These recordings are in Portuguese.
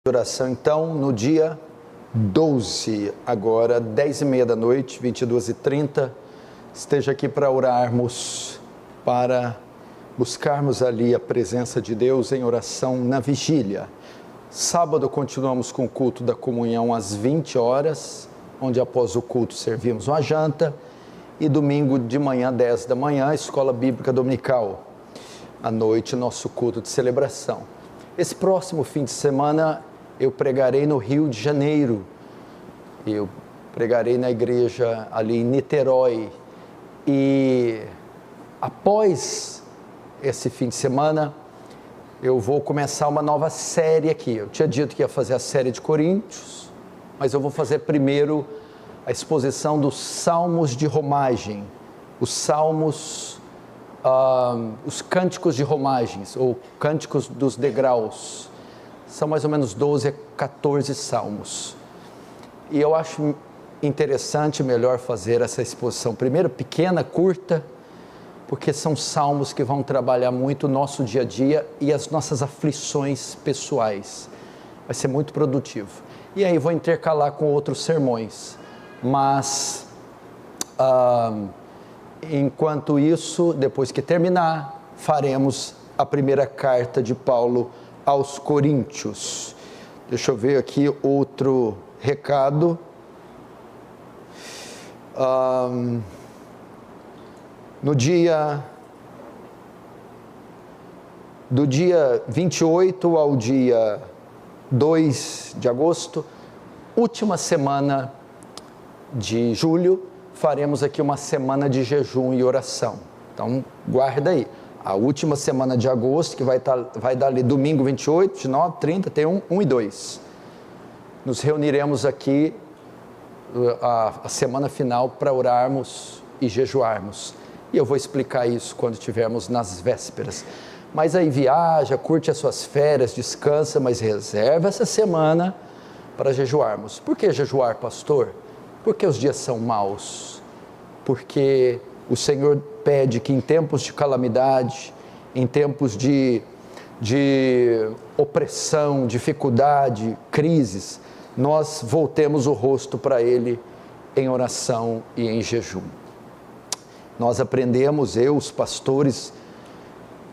Oração, então, no dia 12, agora 10h30 da noite, 22h30, esteja aqui para orarmos, para buscarmos ali a presença de Deus em oração na vigília. Sábado continuamos com o culto da comunhão às 20 horas, onde após o culto servimos uma janta, e domingo de manhã, 10 da manhã, escola bíblica dominical. À noite, nosso culto de celebração. Esse próximo fim de semana eu pregarei no Rio de Janeiro, eu pregarei na igreja ali em Niterói, e após esse fim de semana eu vou começar uma nova série aqui. Eu tinha dito que ia fazer a série de Coríntios, mas eu vou fazer primeiro a exposição dos salmos de romagem, os salmos, os cânticos de romagens, ou cânticos dos degraus. São mais ou menos 12 a 14 salmos. E eu acho interessante, melhor fazer essa exposição primeiro, pequena, curta, porque são salmos que vão trabalhar muito o nosso dia a dia e as nossas aflições pessoais. Vai ser muito produtivo. E aí vou intercalar com outros sermões. Mas, enquanto isso, depois que terminar, faremos a primeira carta de Paulo aos Coríntios. Deixa eu ver aqui outro recado. Do dia 28 ao dia 2 de agosto, última semana de julho, faremos aqui uma semana de jejum e oração. Então, guarda aí. A última semana de agosto, que vai dar ali domingo 28, 29, 30, tem 1 e 2. Nos reuniremos aqui a semana final para orarmos e jejuarmos. E eu vou explicar isso quando estivermos nas vésperas. Mas aí viaja, curte as suas férias, descansa, mas reserva essa semana para jejuarmos. Por que jejuar, pastor? Porque os dias são maus. Porque o Senhor pede que em tempos de calamidade, em tempos de opressão, dificuldade, crises, nós voltemos o rosto para Ele em oração e em jejum. Nós aprendemos, os pastores,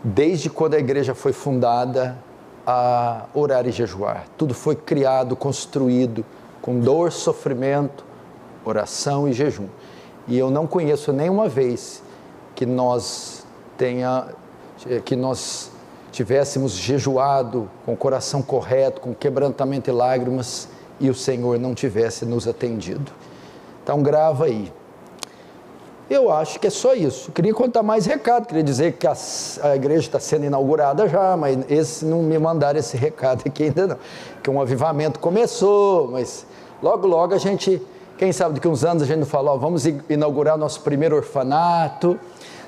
desde quando a igreja foi fundada, a orar e jejuar. Tudo foi criado, construído, com dor, sofrimento, oração e jejum. E eu não conheço nenhuma vez que nós tivéssemos jejuado com o coração correto, com quebrantamento e lágrimas, e o Senhor não tivesse nos atendido. Então grava aí. Eu acho que é só isso. Queria contar mais recado, queria dizer que a igreja está sendo inaugurada já, mas não me mandaram esse recado aqui ainda não. Que um avivamento começou, mas logo a gente, quem sabe daqui uns anos a gente não fala, vamos inaugurar nosso primeiro orfanato,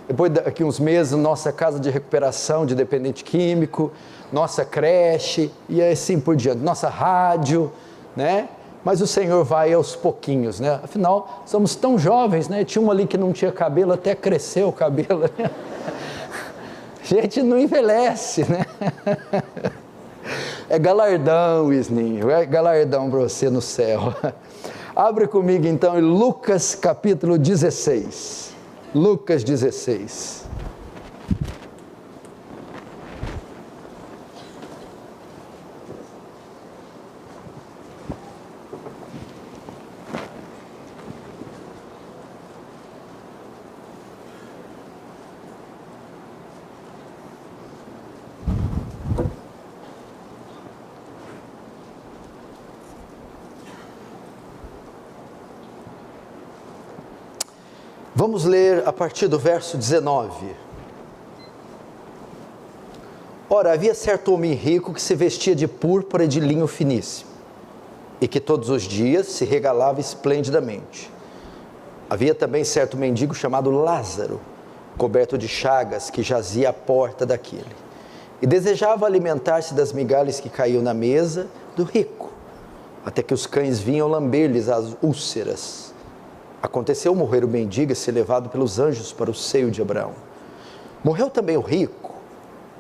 depois daqui uns meses nossa casa de recuperação de dependente químico, nossa creche e assim por diante, nossa rádio, né? Mas o Senhor vai aos pouquinhos, né? Afinal, somos tão jovens, né? Tinha uma ali que não tinha cabelo, até cresceu o cabelo, né? A gente não envelhece, né? É galardão, Isninho, é galardão para você no céu. Abre comigo então em Lucas capítulo 16. Lucas 16. Vamos ler a partir do verso 19. Ora, havia certo homem rico que se vestia de púrpura e de linho finíssimo, e que todos os dias se regalava esplendidamente. Havia também certo mendigo chamado Lázaro, coberto de chagas, que jazia à porta daquele, e desejava alimentar-se das migalhas que caíam na mesa do rico, até que os cães vinham lamber-lhes as úlceras. Aconteceu morrer o mendigo e ser levado pelos anjos para o seio de Abraão. Morreu também o rico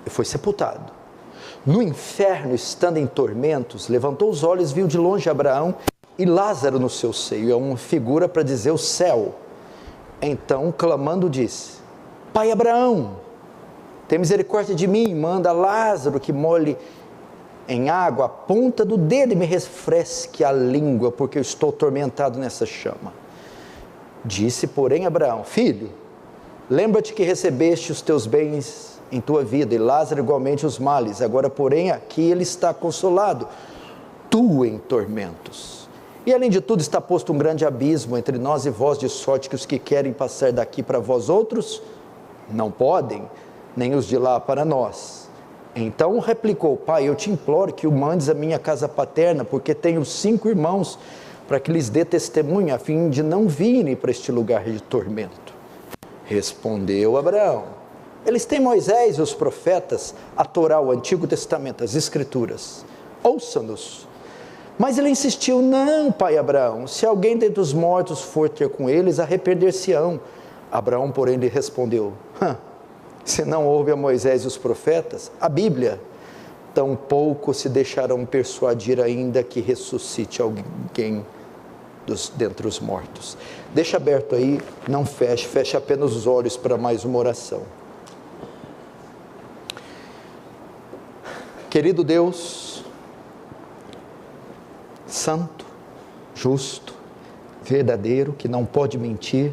e foi sepultado. no inferno, estando em tormentos, levantou os olhos, viu de longe Abraão e Lázaro no seu seio. É uma figura para dizer o céu. Então, clamando, disse: Pai Abraão, tem misericórdia de mim, manda Lázaro que molhe em água a ponta do dedo e me refresque a língua, porque eu estou atormentado nessa chama. Disse, porém, Abraão: Filho, lembra-te que recebeste os teus bens em tua vida, e Lázaro igualmente os males. Agora, porém, aqui ele está consolado, tu em tormentos. E além de tudo está posto um grande abismo entre nós e vós, de sorte que os que querem passar daqui para vós outros, não podem, nem os de lá para nós. Então replicou: Pai, eu te imploro que o mandes à minha casa paterna, porque tenho 5 irmãos, para que lhes dê testemunho, a fim de não virem para este lugar de tormento. Respondeu Abraão: eles têm Moisés e os profetas, a Torá, o Antigo Testamento, as Escrituras, ouçam-nos. Mas ele insistiu: não, pai Abraão, se alguém dentre os mortos for ter com eles, arrepender-se-ão. Abraão, porém, lhe respondeu: se não ouve a Moisés e os profetas, a Bíblia, tampouco se deixarão persuadir ainda que ressuscite alguém dentre os mortos. Deixa aberto aí, não feche, feche apenas os olhos para mais uma oração. Querido Deus, santo, justo, verdadeiro, que não pode mentir,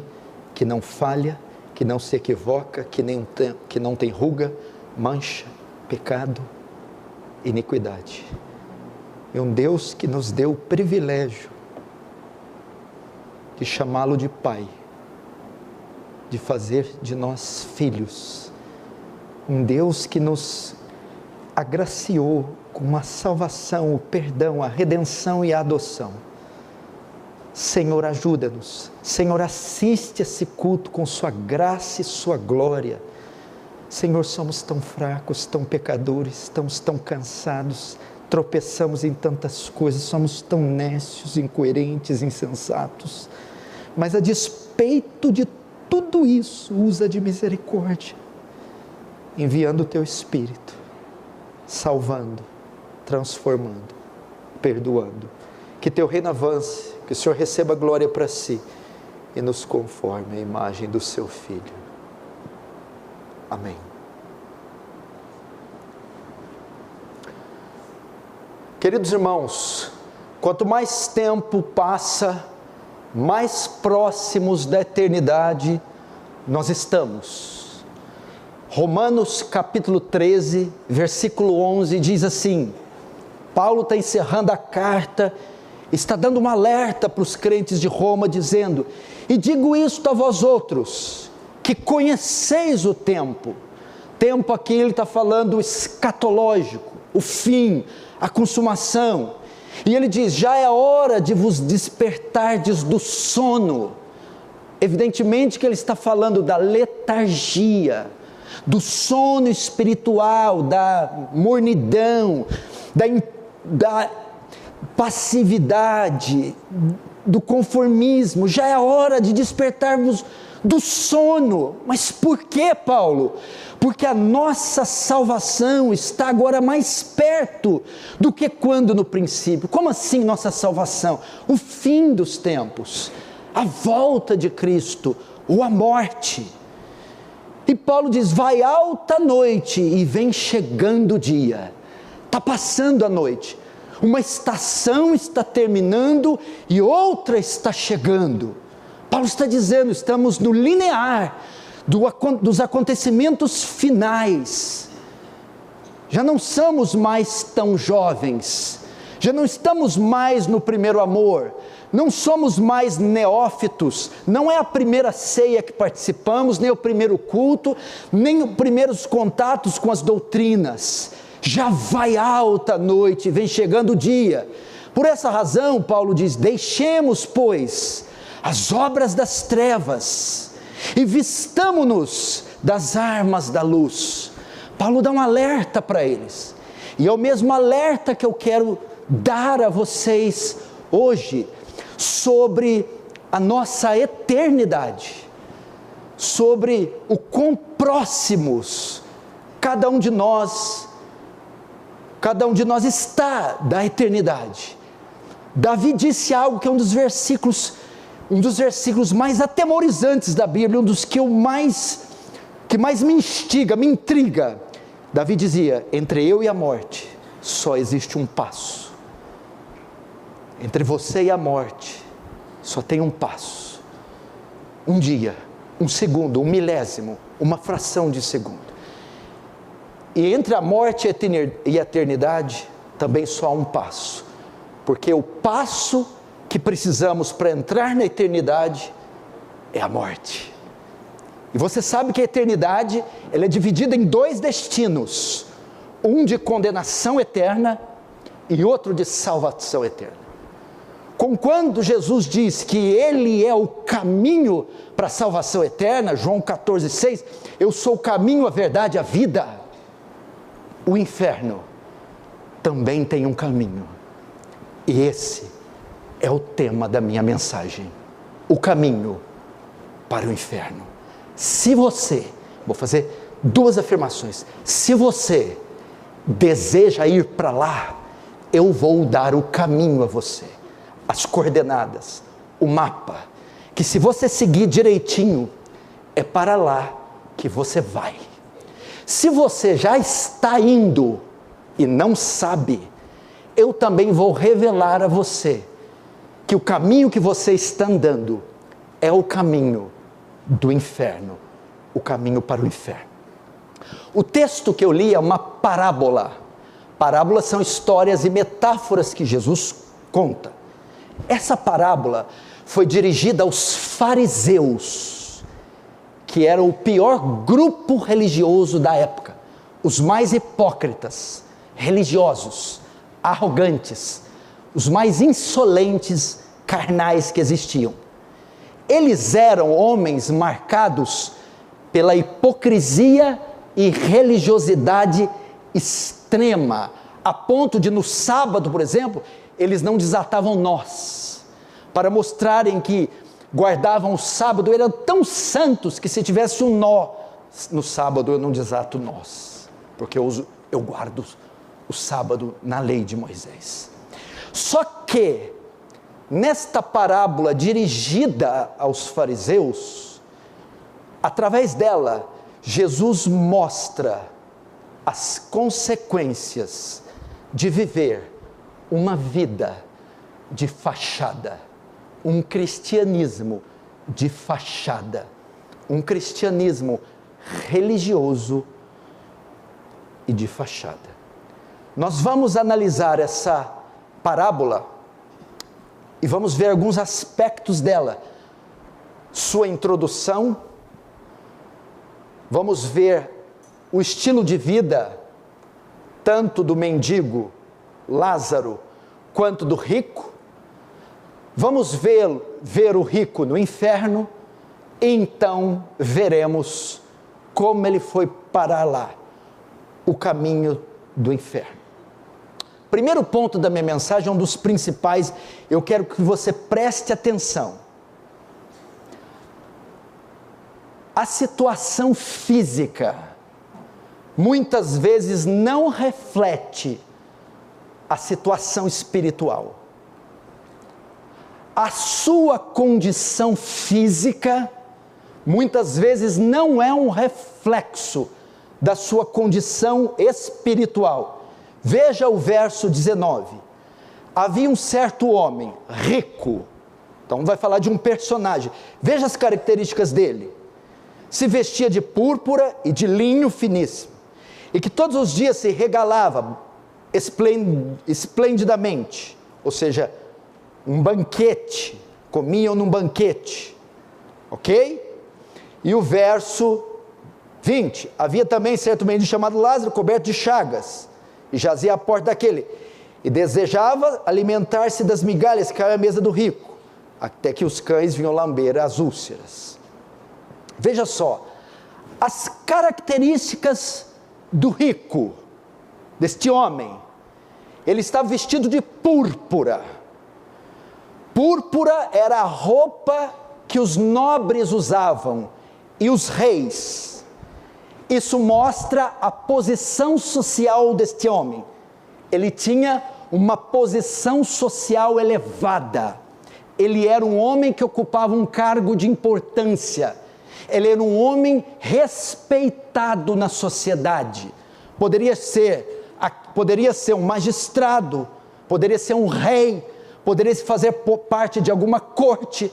que não falha, que não se equivoca, que não tem ruga, mancha, pecado, iniquidade. É um Deus que nos deu o privilégio de chamá-lo de Pai, de fazer de nós filhos. Um Deus que nos agraciou com a salvação, o perdão, a redenção e a adoção. Senhor, ajuda-nos. Senhor, assiste esse culto com sua graça e sua glória. Senhor, somos tão fracos, tão pecadores, estamos tão cansados, tropeçamos em tantas coisas, somos tão nécios, incoerentes, insensatos. Mas a despeito de tudo isso, usa de misericórdia, enviando o teu Espírito, salvando, transformando, perdoando. Que teu reino avance, que o Senhor receba glória para si e nos conforme à imagem do seu Filho. Amém. Queridos irmãos, quanto mais tempo passa, mais próximos da eternidade nós estamos. Romanos capítulo 13, versículo 11 diz assim: Paulo está encerrando a carta, está dando um alerta para os crentes de Roma, dizendo: e digo isto a vós outros, que conheceis o tempo. Tempo aqui ele está falando escatológico, o fim, a consumação. E ele diz: já é hora de vos despertardes do sono. Evidentemente que ele está falando da letargia, do sono espiritual, da mornidão, da passividade, do conformismo. Já é hora de despertarmos do sono. Mas por que, Paulo? Porque a nossa salvação está agora mais perto do que quando no princípio. Como assim nossa salvação? O fim dos tempos, a volta de Cristo, ou a morte. E Paulo diz: vai alta noite e vem chegando o dia. Está passando a noite. Uma estação está terminando e outra está chegando. Paulo está dizendo: estamos no linear dos acontecimentos finais. Já não somos mais tão jovens, já não estamos mais no primeiro amor, não somos mais neófitos, não é a primeira ceia que participamos, nem o primeiro culto, nem os primeiros contatos com as doutrinas. Já vai alta a noite, vem chegando o dia. Por essa razão, Paulo diz: deixemos, pois, as obras das trevas e vistamo-nos das armas da luz. Paulo dá um alerta para eles, e é o mesmo alerta que eu quero dar a vocês hoje, sobre a nossa eternidade, sobre o quão próximos cada um de nós cada um de nós está da eternidade. Davi disse algo que é um dos versículos mais atemorizantes da Bíblia, um dos que mais me instiga, me intriga. Davi dizia: entre eu e a morte só existe um passo. Entre você e a morte só tem um passo. Um dia, um segundo, um milésimo, uma fração de segundo. E entre a morte e a eternidade também só há um passo. Porque o passo que precisamos para entrar na eternidade é a morte. E você sabe que a eternidade, ela é dividida em dois destinos: um de condenação eterna e outro de salvação eterna. Quando Jesus diz que Ele é o caminho para a salvação eterna, João 14,6, eu sou o caminho, a verdade, a vida. O inferno também tem um caminho, e esse é o tema da minha mensagem: o caminho para o inferno. Se você, vou fazer duas afirmações: se você deseja ir para lá, eu vou dar o caminho a você, as coordenadas, o mapa, que se você seguir direitinho, é para lá que você vai. Se você já está indo e não sabe, eu também vou revelar a você que o caminho que você está andando é o caminho do inferno, o caminho para o inferno. O texto que eu li é uma parábola. Parábolas são histórias e metáforas que Jesus conta. Essa parábola foi dirigida aos fariseus, que era o pior grupo religioso da época, os mais hipócritas, religiosos, arrogantes, os mais insolentes, carnais que existiam. Eles eram homens marcados pela hipocrisia e religiosidade extrema, a ponto de no sábado, por exemplo, eles não desatavam nós, para mostrarem que guardavam o sábado, eram tão santos que se tivesse um nó no sábado eu não desato nós, porque eu guardo o sábado na lei de Moisés. Só que nesta parábola dirigida aos fariseus, através dela Jesus mostra as consequências de viver uma vida de fachada, um cristianismo de fachada, um cristianismo religioso e de fachada. Nós vamos analisar essa parábola e vamos ver alguns aspectos dela, sua introdução, vamos ver o estilo de vida, tanto do mendigo Lázaro, quanto do rico. Vamos ver o rico no inferno, e então veremos como ele foi parar lá, o caminho do inferno. Primeiro ponto da minha mensagem, um dos principais, eu quero que você preste atenção. A situação física muitas vezes não reflete a situação espiritual. A sua condição física muitas vezes não é um reflexo da sua condição espiritual. Veja o verso 19. Havia um certo homem rico, então vai falar de um personagem, veja as características dele. Se vestia de púrpura e de linho finíssimo, e que todos os dias se regalava esplendidamente, ou seja, um banquete, comiam num banquete, ok? E o verso 20, havia também certo mendigo chamado Lázaro, coberto de chagas, e jazia à porta daquele, e desejava alimentar-se das migalhas que caíam à mesa do rico, até que os cães vinham lamber as úlceras. Veja só, as características do rico, deste homem. Ele estava vestido de púrpura. Púrpura era a roupa que os nobres usavam e os reis. Isso mostra a posição social deste homem. ele tinha uma posição social elevada, ele era um homem que ocupava um cargo de importância, ele era um homem respeitado na sociedade, poderia ser um magistrado, poderia ser um rei, poderia fazer parte de alguma corte,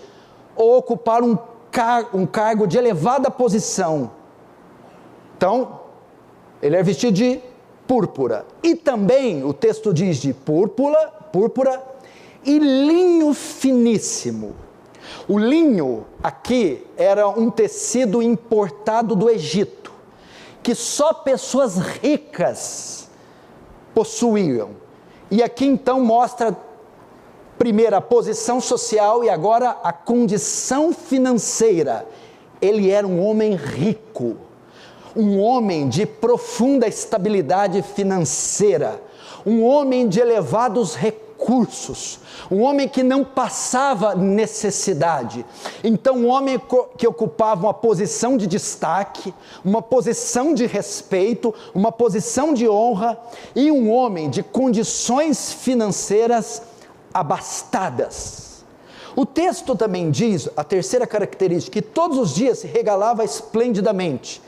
ou ocupar um cargo de elevada posição. Então, ele era vestido de púrpura, e também o texto diz de púrpura e linho finíssimo. O linho aqui era um tecido importado do Egito, que só pessoas ricas possuíam. E aqui então mostra primeiro a posição social e agora a condição financeira. Ele era um homem rico, um homem de profunda estabilidade financeira, um homem de elevados recursos, um homem que não passava necessidade. Então, um homem que ocupava uma posição de destaque, uma posição de respeito, uma posição de honra, e um homem de condições financeiras abastadas. O texto também diz, a terceira característica, que todos os dias se regalava esplendidamente.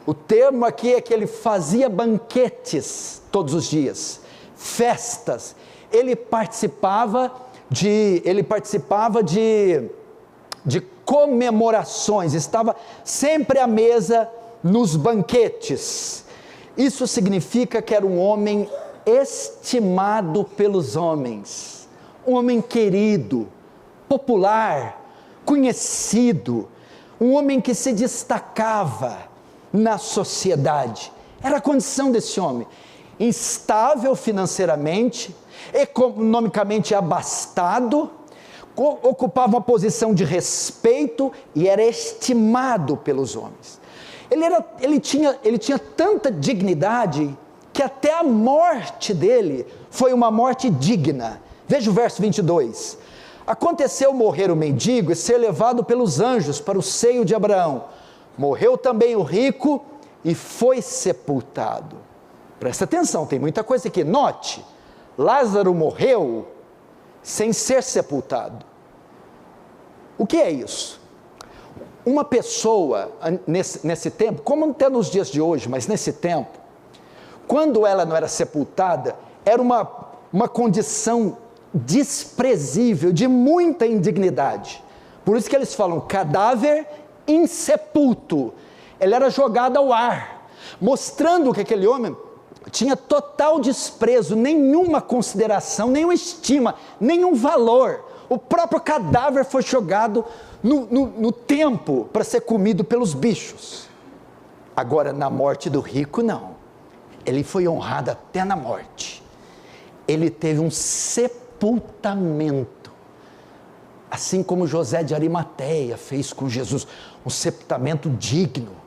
O termo aqui é que ele fazia banquetes todos os dias, festas. Ele participava de comemorações, estava sempre à mesa nos banquetes. Isso significa que era um homem estimado pelos homens, um homem querido, popular, conhecido, um homem que se destacava na sociedade. Era a condição desse homem, instável financeiramente, economicamente abastado, ocupava uma posição de respeito e era estimado pelos homens. Ele tinha tanta dignidade que até a morte dele foi uma morte digna. Veja o verso 22. Aconteceu morrer o mendigo e ser levado pelos anjos para o seio de Abraão. Morreu também o rico e foi sepultado. Presta atenção, tem muita coisa aqui. Note, Lázaro morreu sem ser sepultado. O que é isso? Uma pessoa, nesse tempo, como até nos dias de hoje, mas nesse tempo, quando ela não era sepultada, era uma condição desprezível, de muita indignidade. Por isso que eles falam cadáver insepulto. Ele era jogado ao ar, mostrando que aquele homem tinha total desprezo, nenhuma consideração, nenhuma estima, nenhum valor. O próprio cadáver foi jogado no tempo para ser comido pelos bichos. Agora, na morte do rico, não. Ele foi honrado até na morte. Ele teve um sepultamento, assim como José de Arimateia fez com Jesus, um sepultamento digno.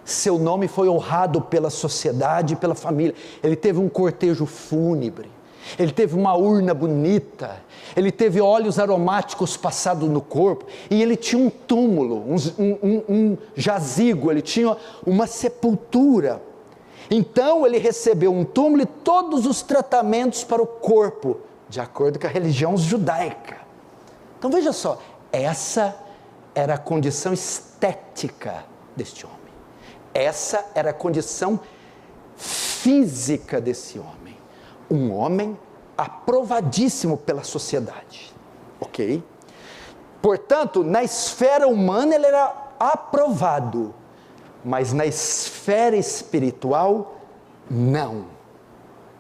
Seu nome foi honrado pela sociedade e pela família. Ele teve um cortejo fúnebre, ele teve uma urna bonita, ele teve óleos aromáticos passados no corpo, e ele tinha um túmulo, um jazigo, ele tinha uma sepultura. Então ele recebeu um túmulo e todos os tratamentos para o corpo, de acordo com a religião judaica. Então veja só, essa era a condição estética deste homem. Essa era a condição física desse homem. Um homem aprovadíssimo pela sociedade. Ok? Portanto, na esfera humana ele era aprovado, mas na esfera espiritual, não.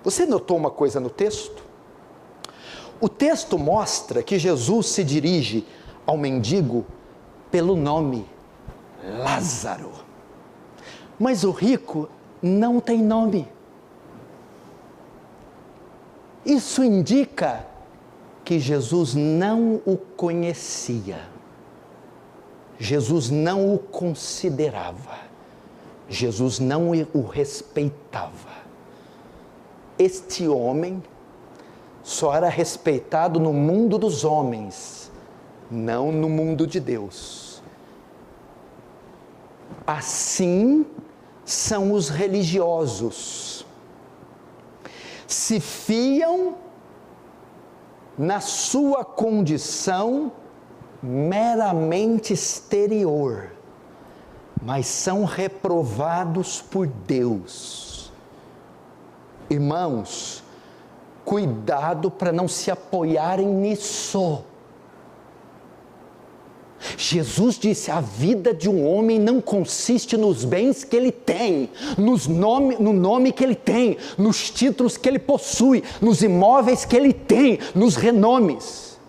Você notou uma coisa no texto? O texto mostra que Jesus se dirige ao mendigo pelo nome Lázaro. Mas o rico não tem nome. Isso indica que Jesus não o conhecia. Jesus não o considerava. Jesus não o respeitava. Este homem só era respeitado no mundo dos homens, não no mundo de Deus. Assim são os religiosos. se fiam na sua condição meramente exterior, mas são reprovados por Deus. Irmãos, cuidado para não se apoiarem nisso. Jesus disse: a vida de um homem não consiste nos bens que ele tem, no nome que ele tem, nos títulos que ele possui, nos imóveis que ele tem, nos renomes.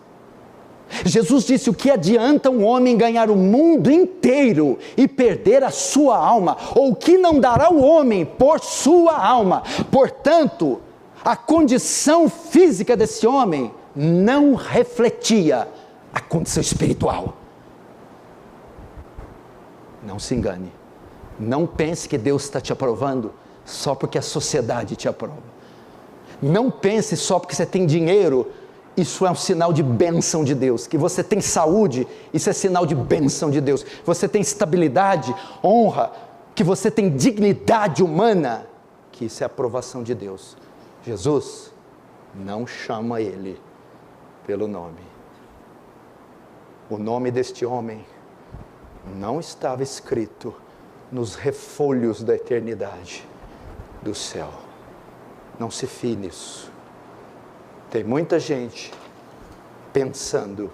Jesus disse: o que adianta um homem ganhar o mundo inteiro e perder a sua alma? Ou o que não dará o homem por sua alma? Portanto, a condição física desse homem não refletia a condição espiritual. Não se engane, não pense que Deus está te aprovando só porque a sociedade te aprova. Não pense só porque você tem dinheiro, isso é um sinal de bênção de Deus. Que você tem saúde, isso é sinal de bênção de Deus. Você tem estabilidade, honra, que você tem dignidade humana, que isso é aprovação de Deus. Jesus não chama ele pelo nome. O nome deste homem não estava escrito nos refolhos da eternidade do céu. Não se fie nisso. Tem muita gente pensando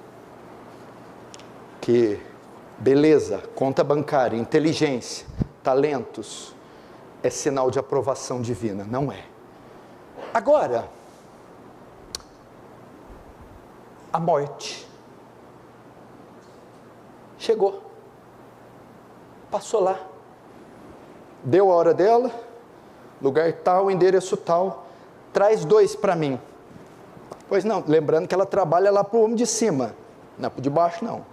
que beleza, conta bancária, inteligência, talentos é sinal de aprovação divina. Não é. Agora, a morte chegou, passou lá, deu a hora dela, lugar tal, endereço tal, traz 2 para mim. Pois não, lembrando que ela trabalha lá para o homem de cima, não para de baixo não.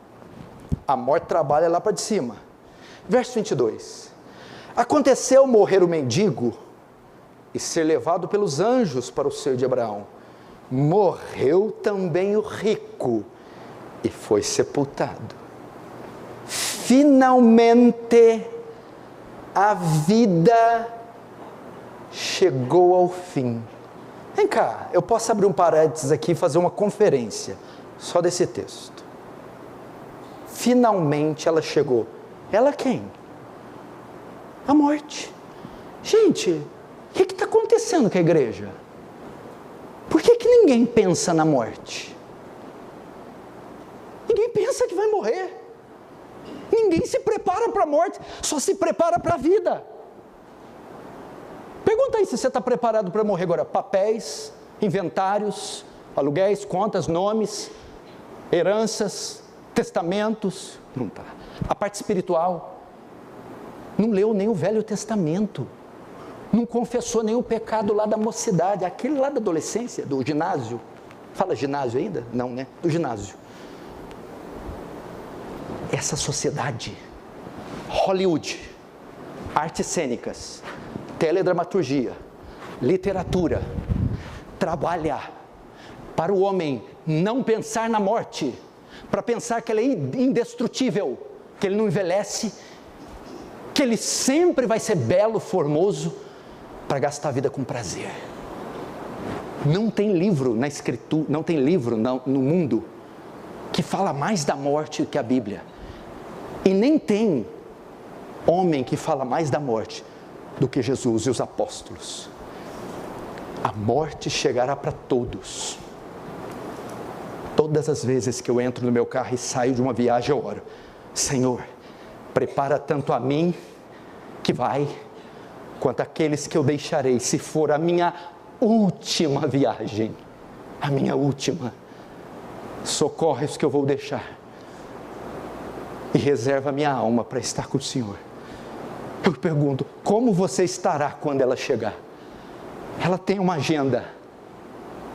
A morte trabalha lá para de cima. Verso 22. Aconteceu morrer o mendigo e ser levado pelos anjos para o seio de Abraão. Morreu também o rico e foi sepultado. Finalmente a vida chegou ao fim. Vem cá, eu posso abrir um parênteses aqui e fazer uma conferência só desse texto. Finalmente ela chegou. Ela quem? A morte. Gente, o que está acontecendo com a igreja? Por que ninguém pensa na morte? Ninguém pensa que vai morrer. Ninguém se prepara para a morte, só se prepara para a vida. Pergunta aí se você está preparado para morrer agora. Papéis, inventários, aluguéis, contas, nomes, heranças, testamentos. Não está. A parte espiritual. Não leu nem o Velho Testamento. Não confessou nem o pecado lá da mocidade. Aquele lá da adolescência, do ginásio. Fala ginásio ainda? Não, né? Do ginásio. Essa sociedade, Hollywood, artes cênicas, teledramaturgia, literatura, trabalha para o homem não pensar na morte, para pensar que ela é indestrutível, que ele não envelhece, que ele sempre vai ser belo, formoso, para gastar a vida com prazer. Não tem livro na escritura, não tem livro no mundo que fala mais da morte que a Bíblia. E nem tem homem que fala mais da morte do que Jesus e os apóstolos. A morte chegará para todos. Todas as vezes que eu entro no meu carro e saio de uma viagem, eu oro: Senhor, prepara tanto a mim que vai, quanto aqueles que eu deixarei, se for a minha última viagem, a minha última. Socorre os que eu vou deixar e reserva minha alma para estar com o Senhor. Eu pergunto: como você estará quando ela chegar? Ela tem uma agenda,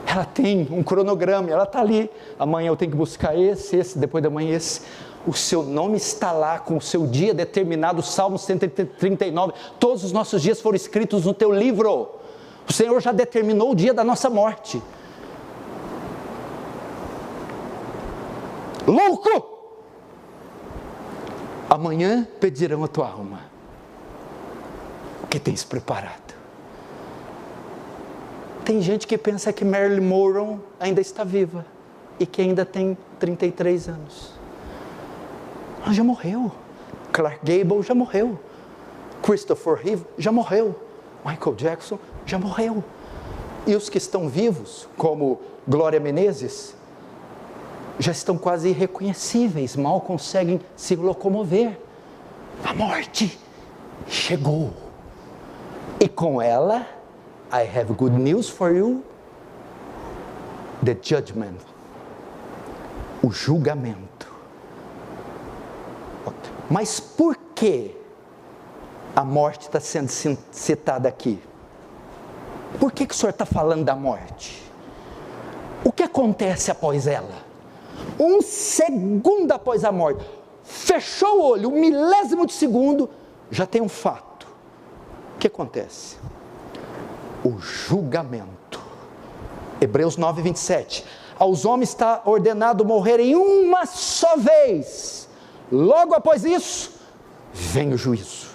ela tem um cronograma, ela está ali. Amanhã eu tenho que buscar esse, depois da manhã esse. O seu nome está lá com o seu dia determinado. Salmo 139, todos os nossos dias foram escritos no teu livro. O Senhor já determinou o dia da nossa morte. Louco! Amanhã pedirão a tua alma. O que tens preparado? Tem gente que pensa que Marilyn Monroe ainda está viva e que ainda tem 33 anos. Ela já morreu. Clark Gable já morreu. Christopher Reeve já morreu. Michael Jackson já morreu. E os que estão vivos, como Glória Menezes, já estão quase irreconhecíveis, mal conseguem se locomover. A morte chegou. E com ela, I have good news for you, the judgment, o julgamento. Mas por que a morte está sendo citada aqui? Por que o Senhor está falando da morte? O que acontece após ela? Um segundo após a morte, fechou o olho, 1/1000 de segundo, já tem um fato. O que acontece? O julgamento. Hebreus 9, 27. Aos homens está ordenado morrerem uma só vez. Logo após isso, vem o juízo.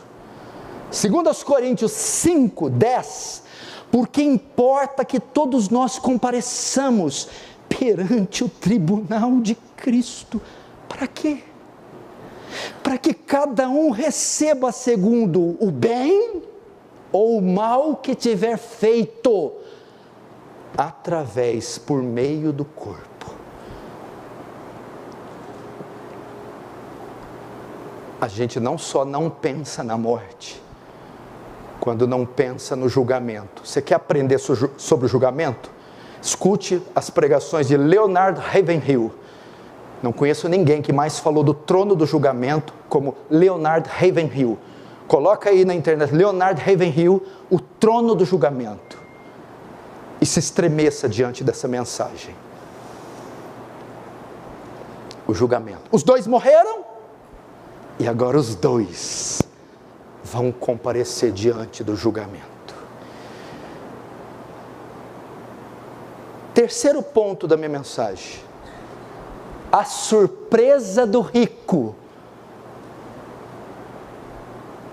2 Coríntios 5, 10. Porque importa que todos nós compareçamos perante o tribunal de Cristo. Para quê? Para que cada um receba segundo o bem ou o mal que tiver feito, por meio do corpo. A gente não só não pensa na morte, quando não pensa no julgamento. Você quer aprender sobre o julgamento? Escute as pregações de Leonard Ravenhill. Não conheço ninguém que mais falou do trono do julgamento como Leonard Ravenhill. Coloca aí na internet, Leonard Ravenhill, o trono do julgamento. E se estremeça diante dessa mensagem. O julgamento. Os dois morreram, e agora os dois vão comparecer diante do julgamento. Terceiro ponto da minha mensagem. A surpresa do rico.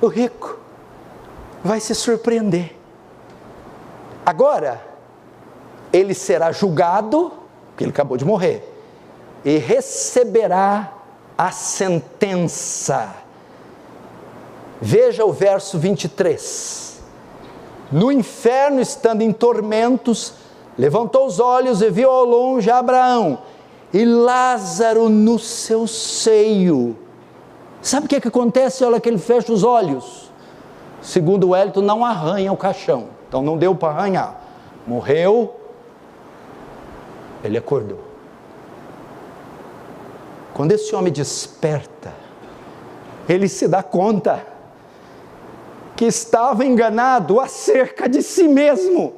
O rico vai se surpreender. Agora, ele será julgado, porque ele acabou de morrer, e receberá a sentença. Veja o verso 23. No inferno, estando em tormentos, levantou os olhos e viu ao longe Abraão e Lázaro no seu seio. Sabe o que acontece? Olha que ele fecha os olhos. Segundo o Wellington, não arranha o caixão. Então não deu para arranhar. Morreu, ele acordou. Quando esse homem desperta, ele se dá conta que estava enganado acerca de si mesmo.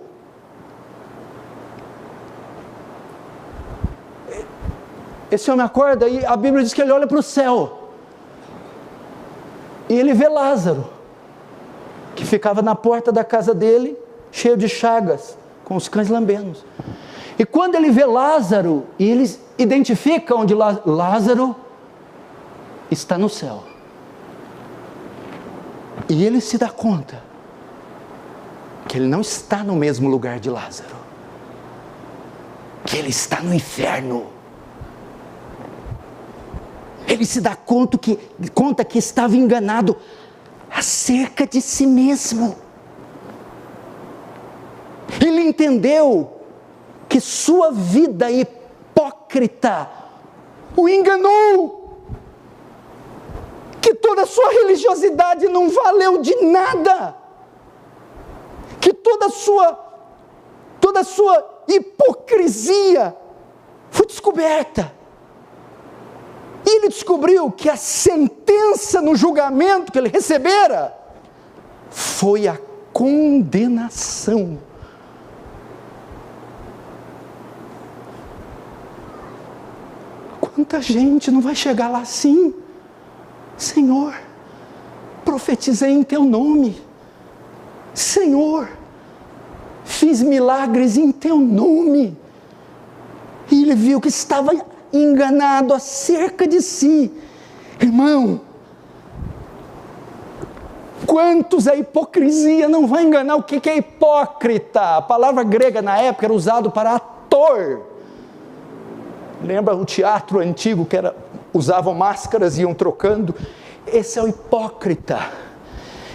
Esse homem acorda e a Bíblia diz que ele olha para o céu. E ele vê Lázaro, que ficava na porta da casa dele, cheio de chagas, com os cães lambendo. E quando ele vê Lázaro, e ele identifica onde Lázaro está no céu. E ele se dá conta que ele não está no mesmo lugar de Lázaro, que ele está no inferno. Ele se dá conta que estava enganado acerca de si mesmo. Ele entendeu que sua vida hipócrita o enganou, que toda a sua religiosidade não valeu de nada, que toda a sua hipocrisia foi descoberta. E ele descobriu que a sentença no julgamento que ele recebera foi a condenação. Quanta gente não vai chegar lá assim? Senhor, profetizei em teu nome. Senhor, fiz milagres em teu nome. E ele viu que estava enganado acerca de si. Irmão, quantos a hipocrisia não vai enganar? O que é hipócrita? A palavra grega na época era usado para ator. Lembra o teatro antigo que usavam máscaras e iam trocando? Esse é o hipócrita,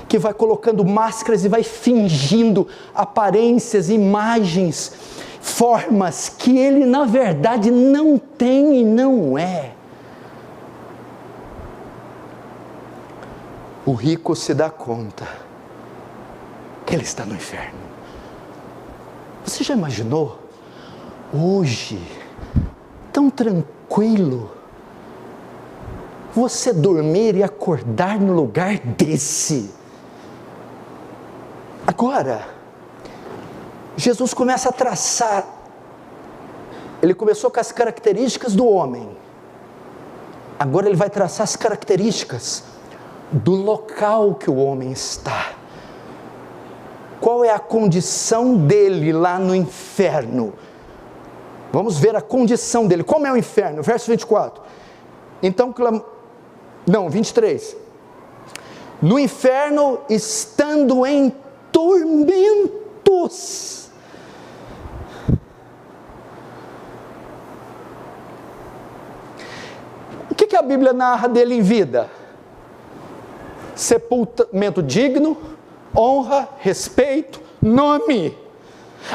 que vai colocando máscaras e vai fingindo aparências, imagens, formas que ele na verdade não tem e não é. O rico se dá conta que ele está no inferno. Você já imaginou? Hoje, tão tranquilo, você dormir e acordar no lugar desse. Agora, Jesus começa a traçar, ele começou com as características do homem, agora ele vai traçar as características do local que o homem está. Qual é a condição dele lá no inferno? Vamos ver a condição dele. Como é o inferno? Verso 24. Então, 23. No inferno, estando em tormentos. O que a Bíblia narra dele em vida? Sepultamento digno, honra, respeito, nome.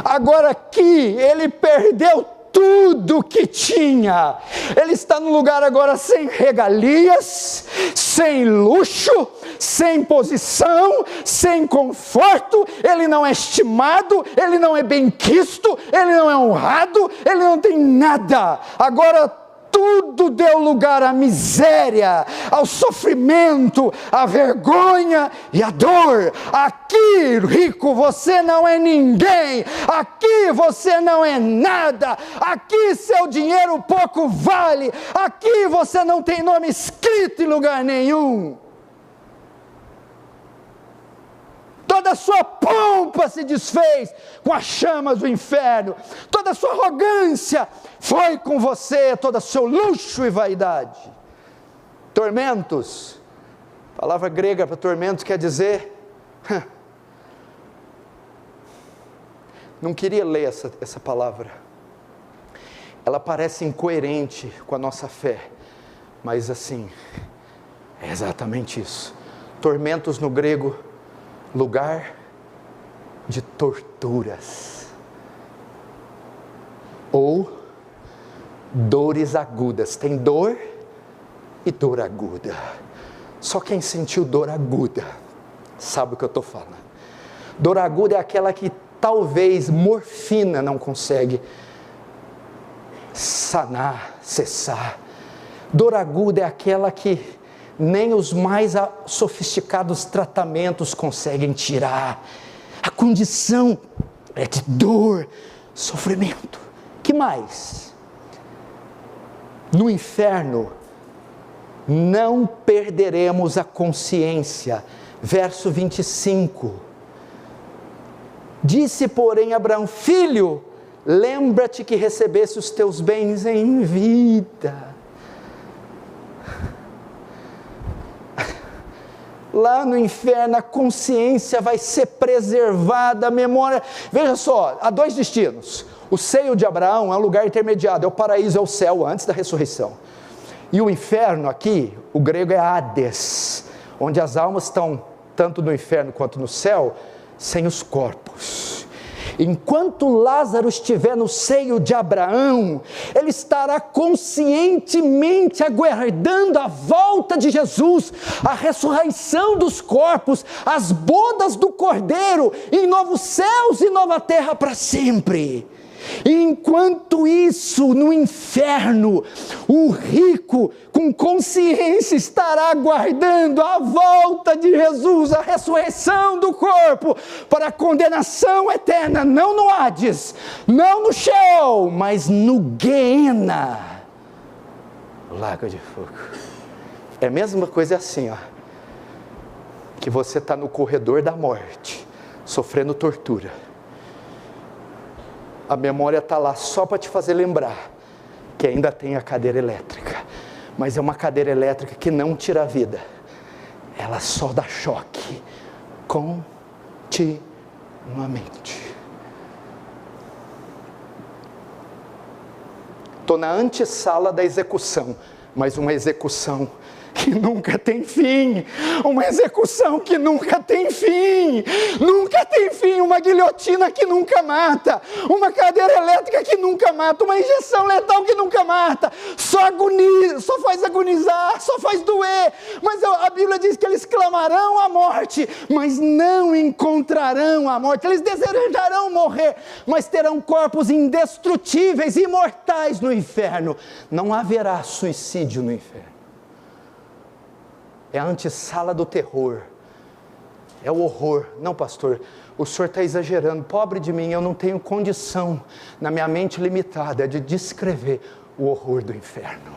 Agora aqui, ele perdeu tudo que tinha. Ele está num lugar agora sem regalias, sem luxo, sem posição, sem conforto. Ele não é estimado, ele não é benquisto, ele não é honrado, ele não tem nada. Agora tudo deu lugar à miséria, ao sofrimento, à vergonha e à dor. Aqui, rico, você não é ninguém. Aqui você não é nada. Aqui seu dinheiro pouco vale. Aqui você não tem nome escrito em lugar nenhum. Toda a sua pompa se desfez com as chamas do inferno. Toda a sua arrogância foi com você, todo o seu luxo e vaidade. Tormentos, palavra grega para tormentos quer dizer, não queria ler essa palavra, ela parece incoerente com a nossa fé, mas assim, é exatamente isso. Tormentos no grego, lugar de torturas, ou dores agudas. Tem dor e dor aguda. Só quem sentiu dor aguda sabe o que eu estou falando. Dor aguda é aquela que talvez morfina não consegue sanar, cessar. Dor aguda é aquela que nem os mais sofisticados tratamentos conseguem tirar. A condição é de dor, sofrimento. Que mais? No inferno, não perderemos a consciência. Verso 25. Disse, porém, Abraão: filho, lembra-te que recebesse os teus bens em vida. Lá no inferno a consciência vai ser preservada, a memória. Veja só, há dois destinos. O seio de Abraão é um lugar intermediado, é o paraíso, é o céu antes da ressurreição. E o inferno aqui, o grego é Hades, onde as almas estão tanto no inferno quanto no céu, sem os corpos. Enquanto Lázaro estiver no seio de Abraão, ele estará conscientemente aguardando a volta de Jesus, a ressurreição dos corpos, as bodas do Cordeiro, em novos céus e nova terra para sempre. Enquanto isso, no inferno, o rico com consciência estará aguardando a volta de Jesus, a ressurreição do corpo, para a condenação eterna, não no Hades, não no Sheol, mas no Guiena, o lago de fogo. É a mesma coisa assim, ó, que você está no corredor da morte, sofrendo tortura. A memória está lá só para te fazer lembrar que ainda tem a cadeira elétrica, mas é uma cadeira elétrica que não tira a vida, ela só dá choque continuamente. Estou na antessala da execução, mas uma execução que nunca tem fim, uma execução que nunca tem fim, nunca tem fim, uma guilhotina que nunca mata, uma cadeira elétrica que nunca mata, uma injeção letal que nunca mata, só agoniza, só faz agonizar, só faz doer, mas a Bíblia diz que eles clamarão a morte, mas não encontrarão a morte, eles desejarão morrer, mas terão corpos indestrutíveis, imortais no inferno, não haverá suicídio no inferno. É a antessala do terror, é o horror. Não, pastor, o senhor está exagerando, pobre de mim, eu não tenho condição, na minha mente limitada, de descrever o horror do inferno,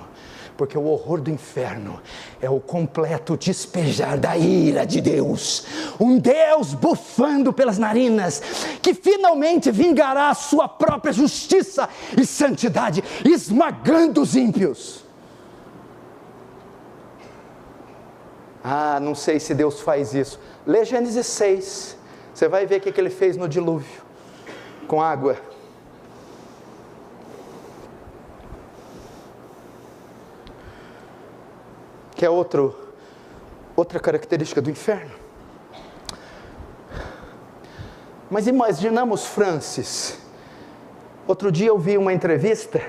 porque o horror do inferno é o completo despejar da ira de Deus, um Deus bufando pelas narinas, que finalmente vingará a sua própria justiça e santidade, esmagando os ímpios. Ah, não sei se Deus faz isso. Lê Gênesis 6, você vai ver o que ele fez no dilúvio, com água. Que é outra característica do inferno. Mas imaginamos Francis. Outro dia eu vi uma entrevista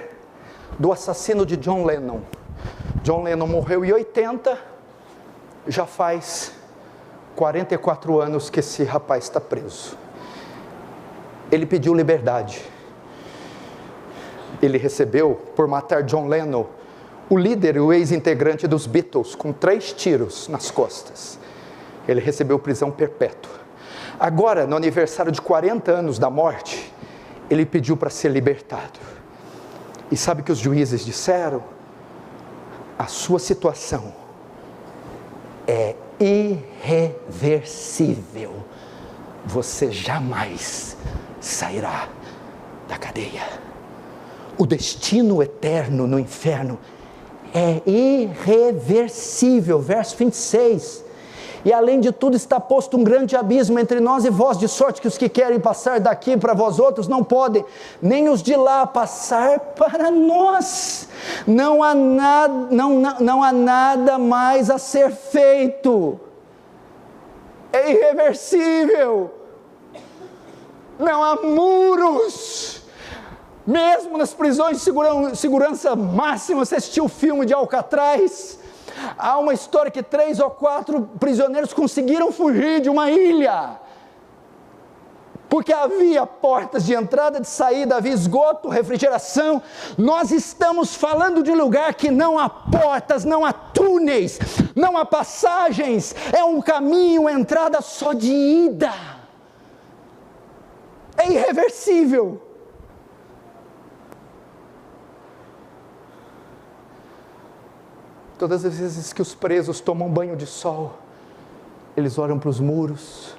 do assassino de John Lennon. John Lennon morreu em 80, já faz 44 anos que esse rapaz está preso. Ele pediu liberdade. Ele recebeu, por matar John Lennon, o líder e o ex-integrante dos Beatles, com 3 tiros nas costas. Ele recebeu prisão perpétua. Agora, no aniversário de 40 anos da morte, ele pediu para ser libertado. E sabe o que os juízes disseram? A sua situação é irreversível. Você jamais sairá da cadeia. O destino eterno no inferno é irreversível. Verso 26. E além de tudo está posto um grande abismo entre nós e vós, de sorte que os que querem passar daqui para vós outros não podem, nem os de lá passar para nós. Não há nada mais a ser feito. É irreversível. Não há muros. Mesmo nas prisões de segurança máxima, você assistiu o filme de Alcatraz? Há uma história que 3 ou 4 prisioneiros conseguiram fugir de uma ilha, porque havia portas de entrada, de saída, havia esgoto, refrigeração. Nós estamos falando de um lugar que não há portas, não há túneis, não há passagens, é um caminho, entrada só de ida. É irreversível. Todas as vezes que os presos tomam banho de sol, eles olham para os muros,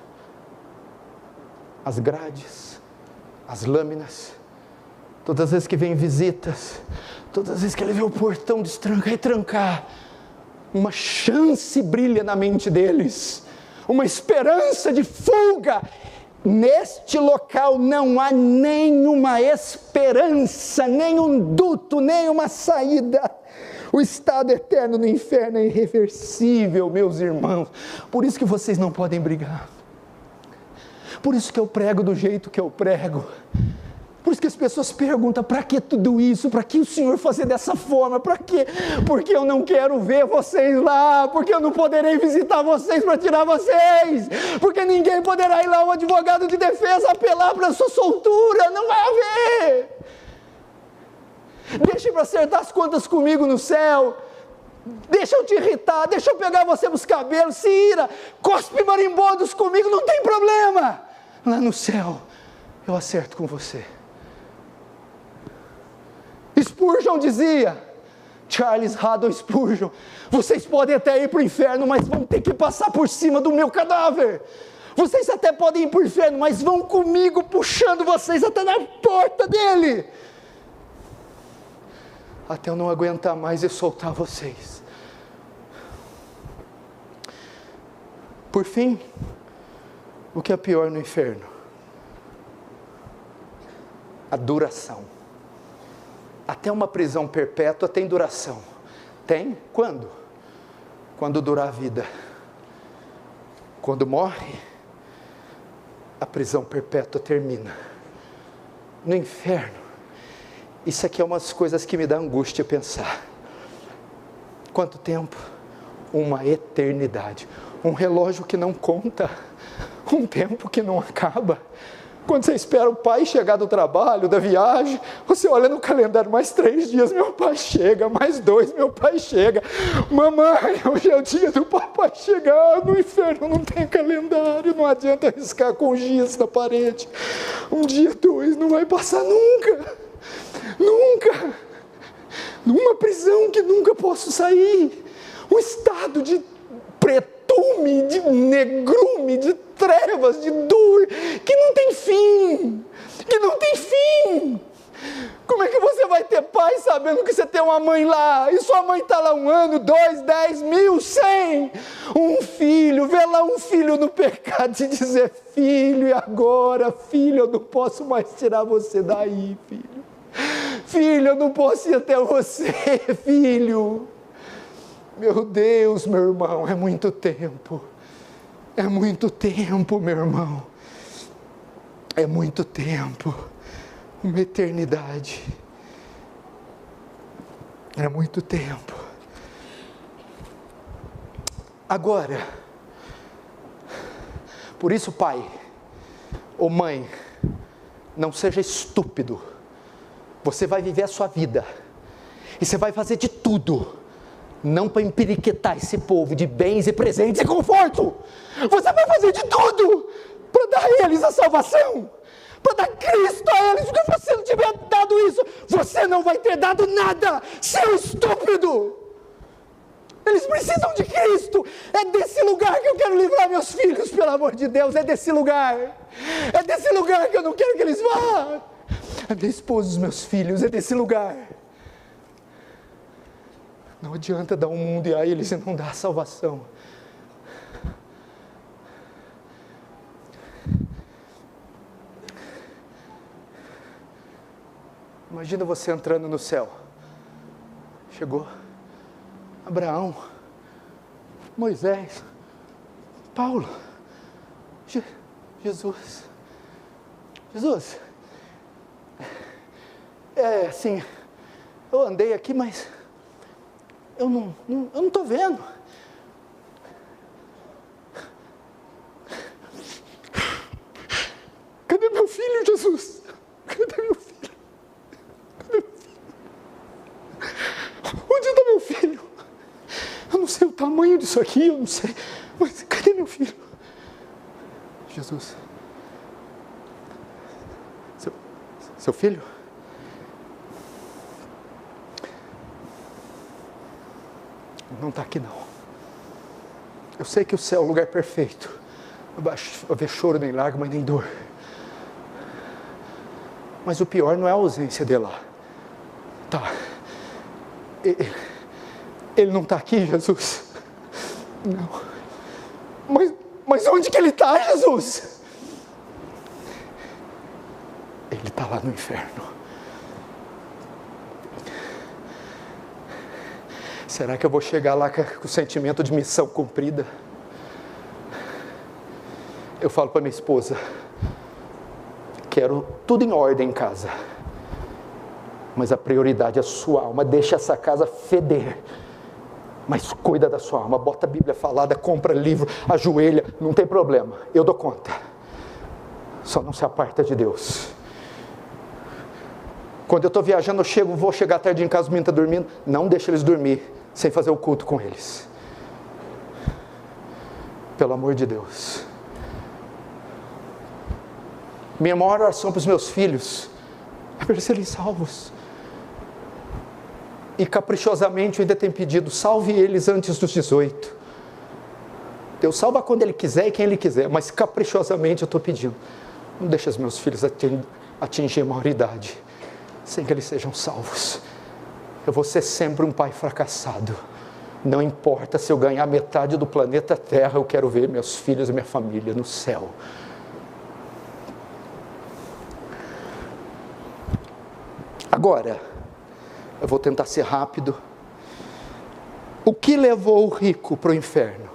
as grades, as lâminas. Todas as vezes que vem visitas, todas as vezes que ele vê o portão destrancar e trancar, uma chance brilha na mente deles, uma esperança de fuga. Neste local não há nenhuma esperança, nenhum duto, nenhuma saída. O estado eterno no inferno é irreversível, meus irmãos. Por isso que vocês não podem brigar. Por isso que eu prego do jeito que eu prego. Por isso que as pessoas perguntam, para que tudo isso? Para que o Senhor fazer dessa forma? Para quê? Porque eu não quero ver vocês lá, porque eu não poderei visitar vocês para tirar vocês, porque ninguém poderá ir lá, o advogado de defesa, apelar para a sua soltura, não vai haver. Deixa para acertar as contas comigo no céu, deixa eu te irritar, deixa eu pegar você nos cabelos, se ira, cospe marimbondos comigo, não tem problema, lá no céu eu acerto com você. Spurgeon dizia, Charles Haddon Spurgeon, vocês podem até ir para o inferno, mas vão ter que passar por cima do meu cadáver. Vocês até podem ir para o inferno, mas vão comigo puxando vocês até na porta dele, até eu não aguentar mais e soltar vocês. Por fim, O que é pior no inferno? A duração. Até uma prisão perpétua tem duração. Tem? Quando? Quando durar a vida. Quando morre, a prisão perpétua termina. No inferno, isso aqui é umas coisas que me dá angústia pensar. Quanto tempo? Uma eternidade. Um relógio que não conta. Um tempo que não acaba. Quando você espera o pai chegar do trabalho, da viagem, você olha no calendário, mais 3 dias meu pai chega, mais 2 meu pai chega. Mamãe, hoje é o dia do papai chegar. No inferno não tem calendário, não adianta riscar com giz na parede. 1 dia, 2, não vai passar nunca. Nunca. Numa prisão que nunca posso sair. Um estado de pretume, de negrume, de trevas, de dor, que não tem fim, que não tem fim. Como é que você vai ter paz sabendo que você tem uma mãe lá, e sua mãe está lá 1 ano, 2, 10, 1000, 100, um filho, vê lá um filho no pecado e dizer, filho, e agora, filho, eu não posso mais tirar você daí, filho. Filho, eu não posso ir até você, filho. Meu Deus, meu irmão, é muito tempo. É muito tempo, meu irmão. É muito tempo. Uma eternidade. É muito tempo. Agora, por isso, pai ou mãe, não seja estúpido. Você vai viver a sua vida. E você vai fazer de tudo. Não para empiriquetar esse povo de bens e presentes e conforto. Você vai fazer de tudo para dar a eles a salvação, para dar Cristo a eles. Porque você não tiver dado isso, você não vai ter dado nada, seu estúpido. Eles precisam de Cristo. É desse lugar que eu quero livrar meus filhos, pelo amor de Deus. É desse lugar. É desse lugar que eu não quero que eles vá. A minha esposa e os meus filhos, é desse lugar. Não adianta dar um mundo a eles e não dar a salvação. Imagina você entrando no céu. Chegou Abraão, Moisés, Paulo, Jesus. Jesus, é assim, eu andei aqui, mas eu não estou vendo. Cadê meu filho, Jesus? Cadê meu filho? Cadê meu filho? Onde está meu filho? Eu não sei o tamanho disso aqui, eu não sei. Mas cadê meu filho? Jesus. Seu filho? Não está aqui não. Eu sei que o céu é o lugar perfeito. Não vai haver choro nem lágrima nem dor. Mas o pior não é a ausência dele lá. Tá. Ele não está aqui, Jesus? Não. Mas onde que ele está, Jesus? Ele está lá no inferno. Será que eu vou chegar lá com o sentimento de missão cumprida? Eu falo para minha esposa, quero tudo em ordem em casa, mas a prioridade é a sua alma. Deixa essa casa feder, mas cuida da sua alma. Bota a Bíblia falada, compra livro, ajoelha, não tem problema, eu dou conta. Só não se aparta de Deus. Quando eu estou viajando, vou chegar tarde em casa, o menino está dormindo, não deixa eles dormir sem fazer o culto com eles. Pelo amor de Deus. Minha maior oração para os meus filhos é para eles serem salvos. E caprichosamente eu ainda tenho pedido, salve eles antes dos 18. Deus salva quando Ele quiser e quem Ele quiser, mas caprichosamente eu estou pedindo, não deixe os meus filhos atingir a maioridade sem que eles sejam salvos. Eu vou ser sempre um pai fracassado, Não importa se eu ganhar metade do planeta Terra, eu quero ver meus filhos e minha família no céu. Agora, eu vou tentar ser rápido. O que levou o rico para o inferno?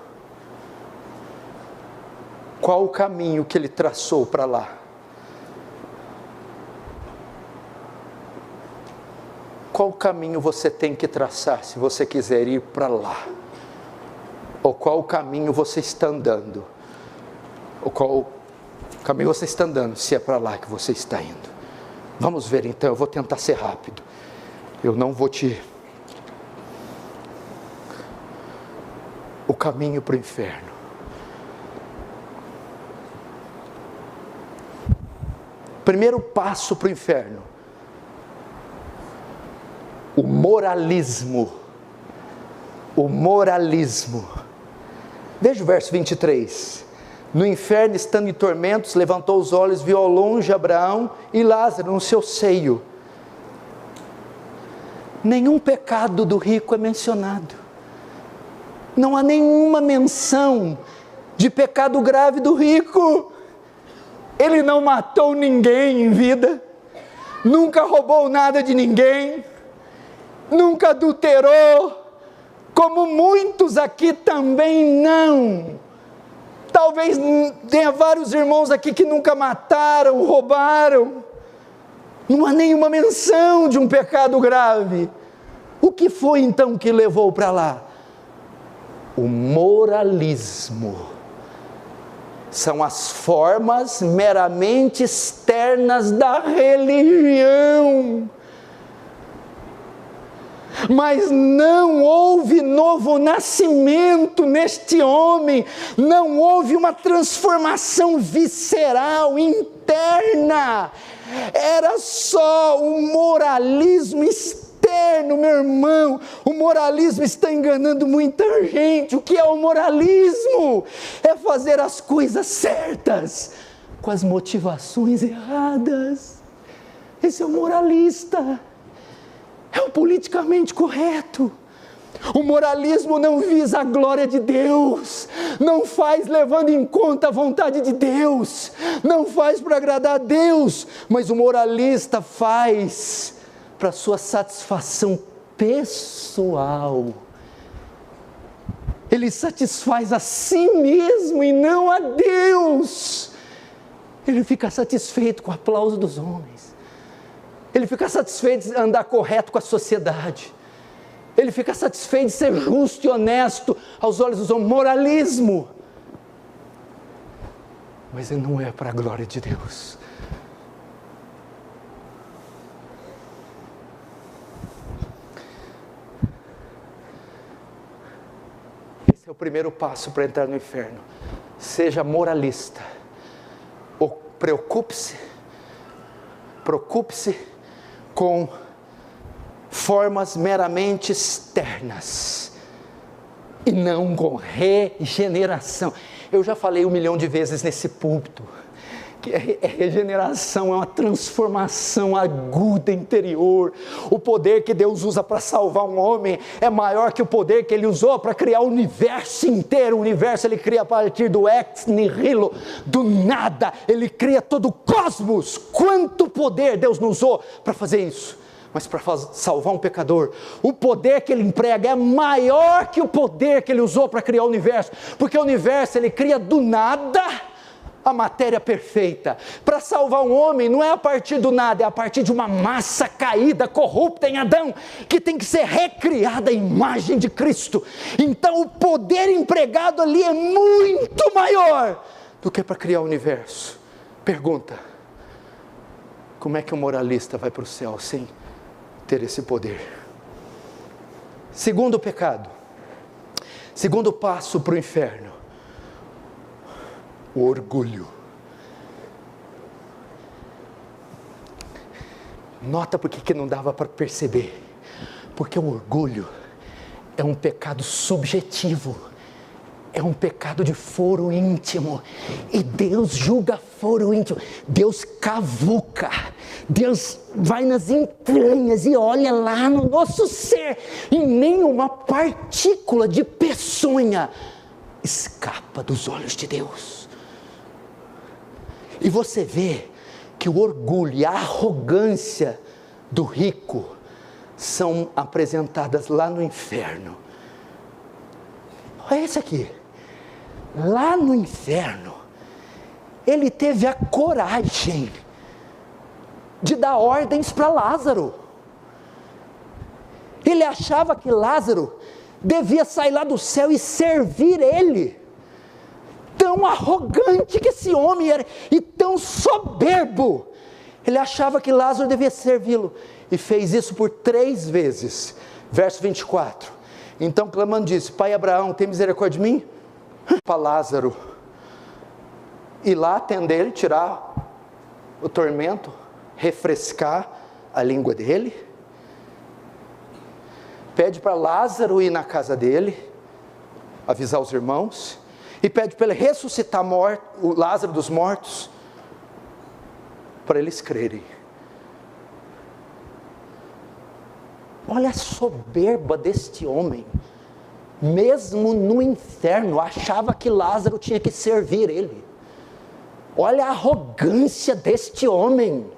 Qual o caminho que ele traçou para lá? Qual caminho você tem que traçar se você quiser ir para lá? Ou qual caminho você está andando? Ou qual caminho você está andando, se é para lá que você está indo? Vamos ver então, eu vou tentar ser rápido. Eu não vou O caminho para o inferno. Primeiro passo para o inferno. O moralismo. O moralismo. Veja o verso 23. No inferno, estando em tormentos, levantou os olhos, viu ao longe Abraão e Lázaro no seu seio. Nenhum pecado do rico é mencionado. Não há nenhuma menção de pecado grave do rico. Ele não matou ninguém em vida, nunca roubou nada de ninguém, nunca adulterou, como muitos aqui também não. Talvez tenha vários irmãos aqui que nunca mataram, roubaram. Não há nenhuma menção de um pecado grave. O que foi então que levou para lá? O moralismo. São as formas meramente externas da religião. Mas não houve novo nascimento neste homem, não houve uma transformação visceral, interna, era só um moralismo externo, meu irmão. O moralismo está enganando muita gente. O que é o moralismo? É fazer as coisas certas, com as motivações erradas. Esse é o moralista. É o politicamente correto. O moralismo não visa a glória de Deus, não faz levando em conta a vontade de Deus, não faz para agradar a Deus, mas o moralista faz para sua satisfação pessoal. Ele satisfaz a si mesmo e não a Deus. Ele fica satisfeito com o aplauso dos homens. Ele fica satisfeito de andar correto com a sociedade. Ele fica satisfeito de ser justo e honesto aos olhos dos homens. Moralismo. Mas ele não é para a glória de Deus. Esse é o primeiro passo para entrar no inferno. Seja moralista. Ou preocupe-se com formas meramente externas e não com regeneração. Eu já falei 1 milhão de vezes nesse púlpito que regeneração é uma transformação aguda interior. O poder que Deus usa para salvar um homem é maior que o poder que Ele usou para criar o universo inteiro. O universo Ele cria a partir do ex nihilo, do nada. Ele cria todo o cosmos. Quanto poder Deus não usou para fazer isso? Mas para salvar um pecador, o poder que Ele emprega é maior que o poder que Ele usou para criar o universo. Porque o universo Ele cria do nada a matéria perfeita. Para salvar um homem não é a partir do nada, é a partir de uma massa caída, corrupta em Adão, que tem que ser recriada à imagem de Cristo. Então o poder empregado ali é muito maior do que para criar o universo. Pergunta: como é que um moralista vai para o céu sem ter esse poder? Segundo pecado, segundo passo para o inferno: o orgulho. Nota por que não dava para perceber. Porque o orgulho é um pecado subjetivo, é um pecado de foro íntimo, e Deus julga foro íntimo. Deus cavuca, Deus vai nas entranhas e olha lá no nosso ser, e nem uma partícula de peçonha escapa dos olhos de Deus. E você vê que o orgulho e a arrogância do rico são apresentadas lá no inferno. Olha esse aqui. Lá no inferno, ele teve a coragem de dar ordens para Lázaro. Ele achava que Lázaro devia sair lá do céu e servir ele. Tão arrogante que esse homem era, e tão soberbo. Ele achava que Lázaro devia servi-lo, e fez isso por 3 vezes. Verso 24. Então clamando disse: Pai Abraão, tem misericórdia de mim? Para Lázaro ir lá atender ele, tirar o tormento, refrescar a língua dele. Pede para Lázaro ir na casa dele, avisar os irmãos, e pede para ele ressuscitar o Lázaro dos mortos, para eles crerem. Olha a soberba deste homem. Mesmo no inferno, achava que Lázaro tinha que servir ele. Olha a arrogância deste homem.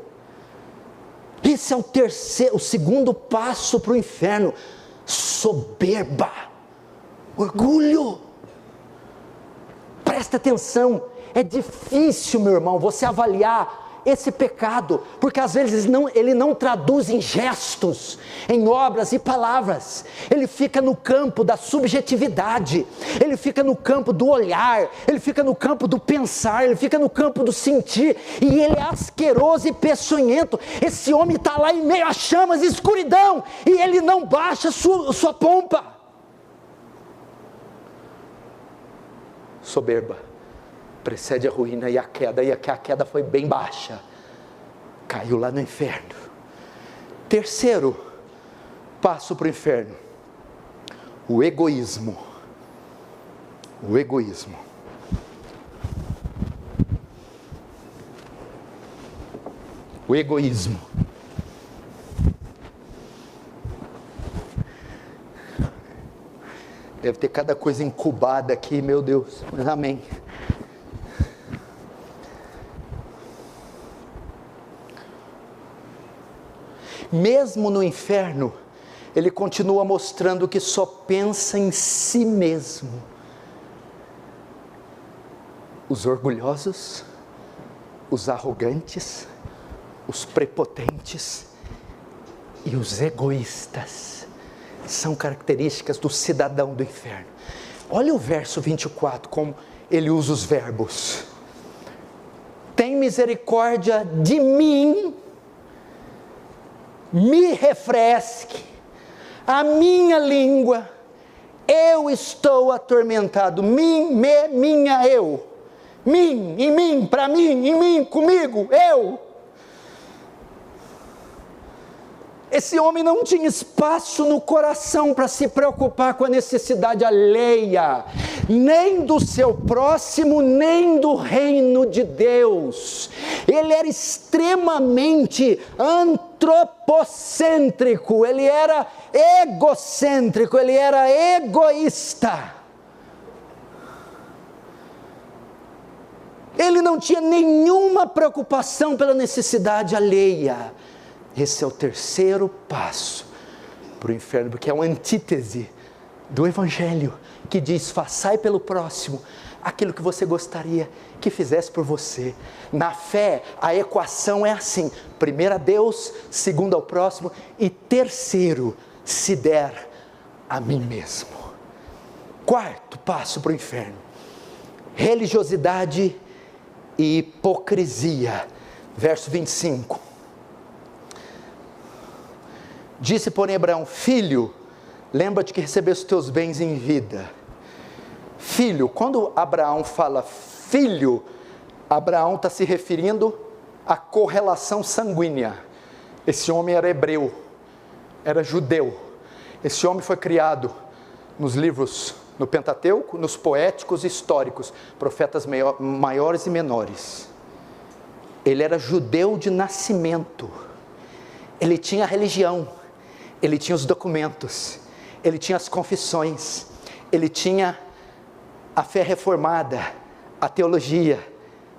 Esse é o segundo passo para o inferno: soberba, orgulho. Presta atenção, é difícil, meu irmão, você avaliar esse pecado, porque às vezes ele não traduz em gestos, em obras e palavras. Ele fica no campo da subjetividade, ele fica no campo do olhar, ele fica no campo do pensar, ele fica no campo do sentir, e ele é asqueroso e peçonhento. Esse homem está lá em meio a chamas e escuridão, e ele não baixa sua pompa. Soberba precede a ruína e a queda foi bem baixa, caiu lá no inferno. Terceiro passo para o inferno: o egoísmo. O egoísmo. O egoísmo. Deve ter cada coisa incubada aqui, meu Deus, mas amém. Mesmo no inferno, ele continua mostrando que só pensa em si mesmo. Os orgulhosos, os arrogantes, os prepotentes e os egoístas são características do cidadão do inferno. Olha o verso 24, como ele usa os verbos. Tem misericórdia de mim, me refresque a minha língua, eu estou atormentado. Minha, eu. Mim, em mim, para mim, em mim, comigo, eu. Esse homem não tinha espaço no coração para se preocupar com a necessidade alheia, nem do seu próximo, nem do reino de Deus. Ele era extremamente antropocêntrico, ele era egocêntrico, ele era egoísta. Ele não tinha nenhuma preocupação pela necessidade alheia. Esse é o terceiro passo para o inferno, porque é uma antítese do Evangelho, que diz: façai pelo próximo aquilo que você gostaria que fizesse por você. Na fé, a equação é assim: primeiro a Deus, segundo ao próximo, e terceiro, se der a mim mesmo. Quarto passo para o inferno: religiosidade e hipocrisia. Verso 25. Disse, porém, Abraão: filho, lembra-te que recebeste os teus bens em vida. Filho, quando Abraão fala filho, Abraão está se referindo à correlação sanguínea. Esse homem era hebreu, era judeu. Esse homem foi criado nos livros, no Pentateuco, nos poéticos históricos, profetas maiores e menores. Ele era judeu de nascimento. Ele tinha a religião, ele tinha os documentos, ele tinha as confissões, ele tinha a fé reformada, a teologia,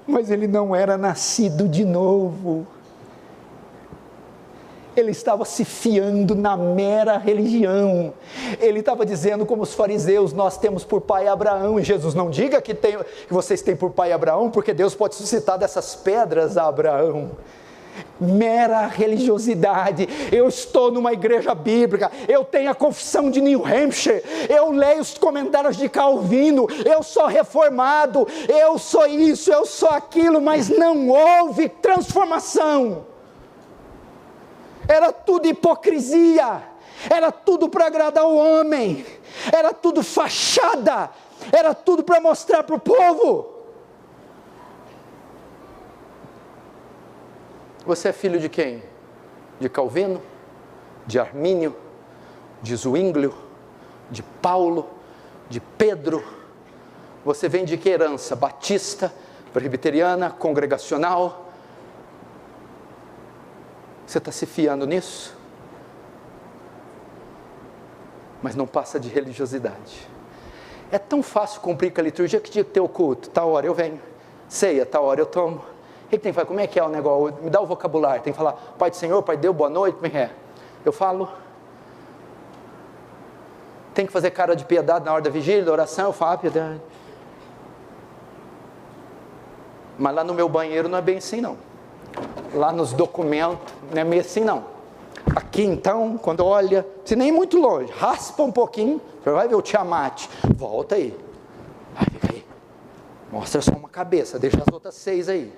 mas ele não era nascido de novo. Ele estava se fiando na mera religião. Ele estava dizendo como os fariseus, nós temos por pai Abraão, e Jesus não diga que vocês têm por pai Abraão, porque Deus pode suscitar dessas pedras a Abraão. Mera religiosidade. Eu estou numa igreja bíblica, eu tenho a confissão de New Hampshire, eu leio os comentários de Calvino, eu sou reformado, eu sou isso, eu sou aquilo, mas não houve transformação. Era tudo hipocrisia, era tudo para agradar o homem, era tudo fachada, era tudo para mostrar para o povo. Você é filho de quem? De Calvino? De Armínio? De Zwinglio? De Paulo? De Pedro? Você vem de que herança? Batista? Presbiteriana? Congregacional? Você está se fiando nisso? Mas não passa de religiosidade. É tão fácil cumprir com a liturgia que tinha que ter o culto. Tal hora eu venho. Ceia, tal hora eu tomo. O que tem que falar? Como é que é o negócio? Me dá o vocabulário. Tem que falar, Pai do Senhor, Pai de Deus, boa noite, como é que é? Eu falo. Tem que fazer cara de piedade na hora da vigília, da oração, eu falo piedade. Mas lá no meu banheiro não é bem assim não. Lá nos documentos não é meio assim não. Aqui então, quando olha, se nem muito longe, raspa um pouquinho, você vai ver o Tiamat. Volta aí. Vai, fica aí. Mostra só uma cabeça, deixa as outras 6 aí.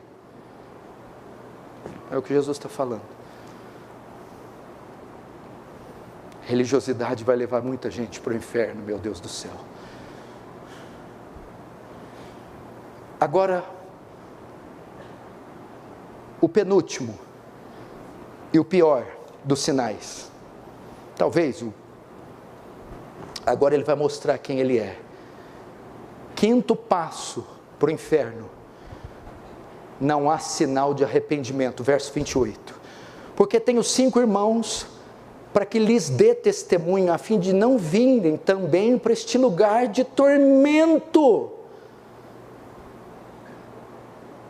É o que Jesus está falando. Religiosidade vai levar muita gente para o inferno, meu Deus do céu. Agora, o penúltimo e o pior dos sinais. Talvez, agora ele vai mostrar quem ele é. Quinto passo para o inferno. Não há sinal de arrependimento, verso 28. Porque tenho 5 irmãos, para que lhes dê testemunho, a fim de não virem também para este lugar de tormento.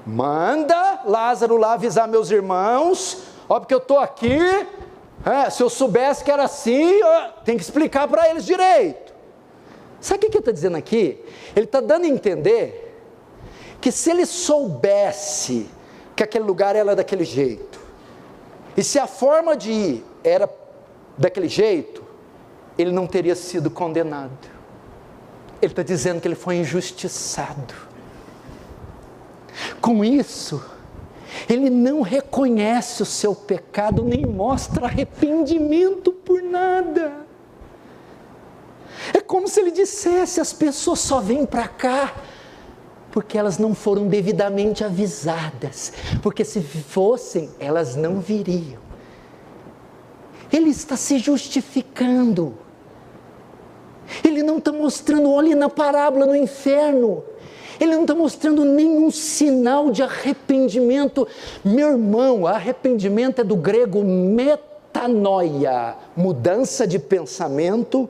Manda Lázaro lá avisar meus irmãos, ó, porque eu estou aqui, se eu soubesse que era assim, tem que explicar para eles direito. Sabe o que ele está dizendo aqui? Ele está dando a entender que se ele soubesse que aquele lugar era daquele jeito, e se a forma de ir era daquele jeito, ele não teria sido condenado. Ele está dizendo que ele foi injustiçado. Com isso, ele não reconhece o seu pecado, nem mostra arrependimento por nada. É como se ele dissesse, as pessoas só vêm para cá porque elas não foram devidamente avisadas, porque se fossem, elas não viriam. Ele está se justificando, ele não está mostrando, olhe na parábola no inferno, ele não está mostrando nenhum sinal de arrependimento. Meu irmão, arrependimento é do grego metanoia, mudança de pensamento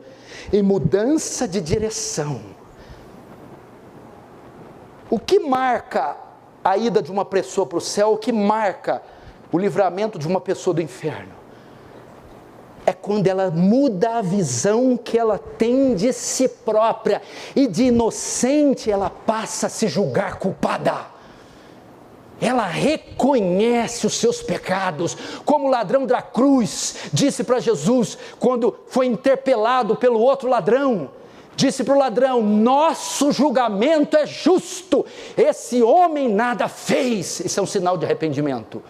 e mudança de direção. O que marca a ida de uma pessoa para o céu, o que marca o livramento de uma pessoa do inferno? É quando ela muda a visão que ela tem de si própria, e de inocente ela passa a se julgar culpada. Ela reconhece os seus pecados, como o ladrão da cruz disse para Jesus, quando foi interpelado pelo outro ladrão. Disse para o ladrão, nosso julgamento é justo, esse homem nada fez. Isso é um sinal de arrependimento.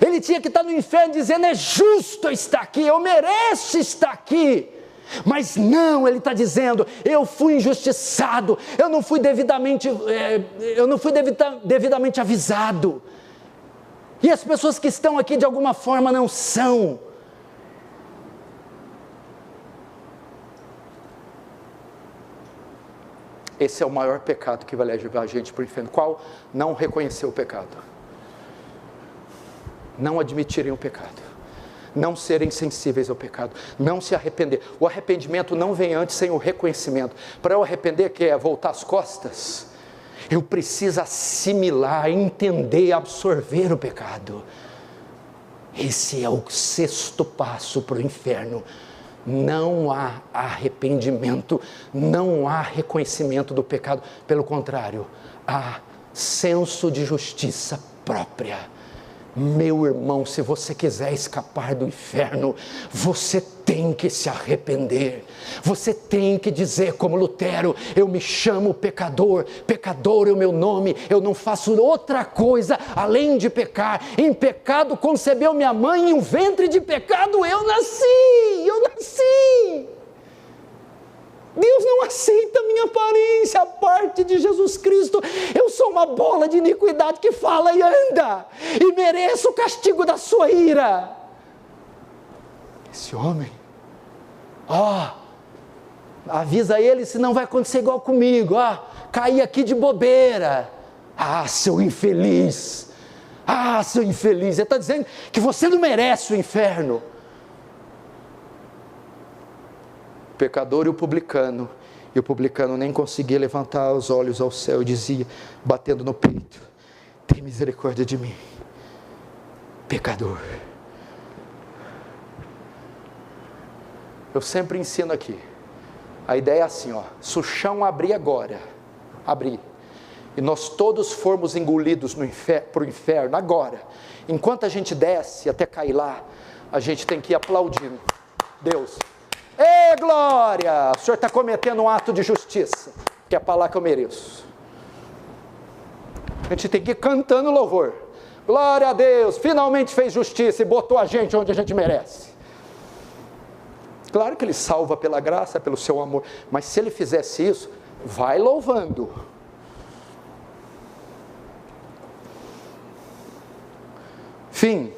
Ele tinha que estar no inferno dizendo, é justo estar aqui, eu mereço estar aqui. Mas não, ele está dizendo, eu fui injustiçado, eu não fui devidamente avisado. E as pessoas que estão aqui de alguma forma não são. Esse é o maior pecado que vai levar a gente para o inferno. Qual? Não reconhecer o pecado. não admitirem o pecado, não serem sensíveis ao pecado, não se arrepender. O arrependimento não vem antes sem o reconhecimento. Para eu arrepender, que é voltar as costas, eu preciso assimilar, entender, absorver o pecado. Esse é o 6º passo para o inferno. Não há arrependimento, não há reconhecimento do pecado. Pelo contrário, há senso de justiça própria. Meu irmão, se você quiser escapar do inferno, você tem que se arrepender. Você tem que dizer como Lutero: eu me chamo pecador, pecador é o meu nome, eu não faço outra coisa além de pecar. Em pecado concebeu minha mãe, em um ventre de pecado eu nasci. Deus não aceita a minha aparência, a parte de Jesus Cristo. Eu sou uma bola de iniquidade que fala e anda, e mereço o castigo da sua ira. Esse homem, avisa ele, senão vai acontecer igual comigo, cair aqui de bobeira. Seu infeliz, seu infeliz, ele está dizendo que você não merece o inferno. O pecador e o publicano nem conseguia levantar os olhos ao céu e dizia, batendo no peito: tem misericórdia de mim, pecador. Eu sempre ensino aqui, a ideia é assim, se o chão abrir agora, e nós todos formos engolidos para o inferno agora, enquanto a gente desce até cair lá, a gente tem que ir aplaudindo. Deus, ei, glória, o Senhor está cometendo um ato de justiça, que é para lá que eu mereço. A gente tem que ir cantando louvor. Glória a Deus, finalmente fez justiça e botou a gente onde a gente merece. Claro que Ele salva pela graça, pelo seu amor, mas se Ele fizesse isso, vai louvando. Fim.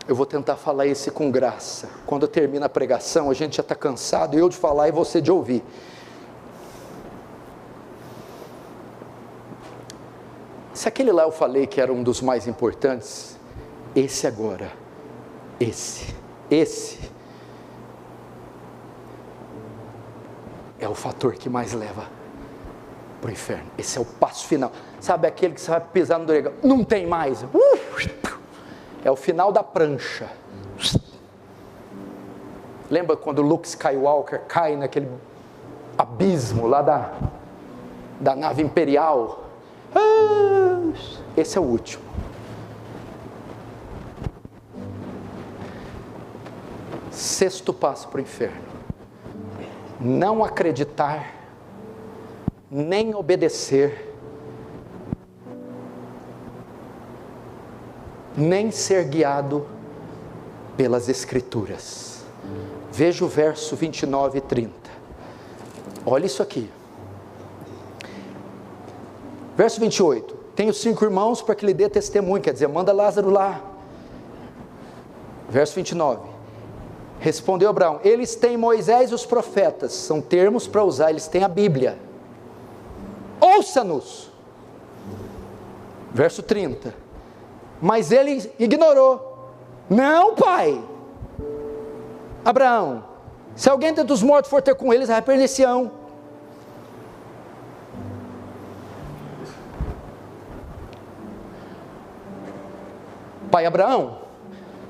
Eu vou tentar falar esse com graça. Quando termina a pregação, a gente já está cansado, eu de falar e você de ouvir. Se aquele lá eu falei que era um dos mais importantes, esse agora, esse é o fator que mais leva para o inferno. Esse é o passo final. Sabe aquele que você vai pisar no dragão, não tem mais. É o final da prancha. Lembra quando Luke Skywalker cai naquele abismo lá da nave imperial? Esse é o último. Sexto passo para o inferno: não acreditar, nem obedecer, nem ser guiado pelas Escrituras. Veja o verso 29 e 30. Olha isso aqui. Verso 28. Tenho 5 irmãos para que lhe dê testemunho. Quer dizer, manda Lázaro lá. Verso 29. Respondeu Abraão: eles têm Moisés e os profetas. São termos para usar, eles têm a Bíblia. Ouça-nos. Verso 30. Mas ele ignorou. Não, pai. Abraão, se alguém dentre os mortos for ter com eles, arrepender-se-ão. Pai Abraão,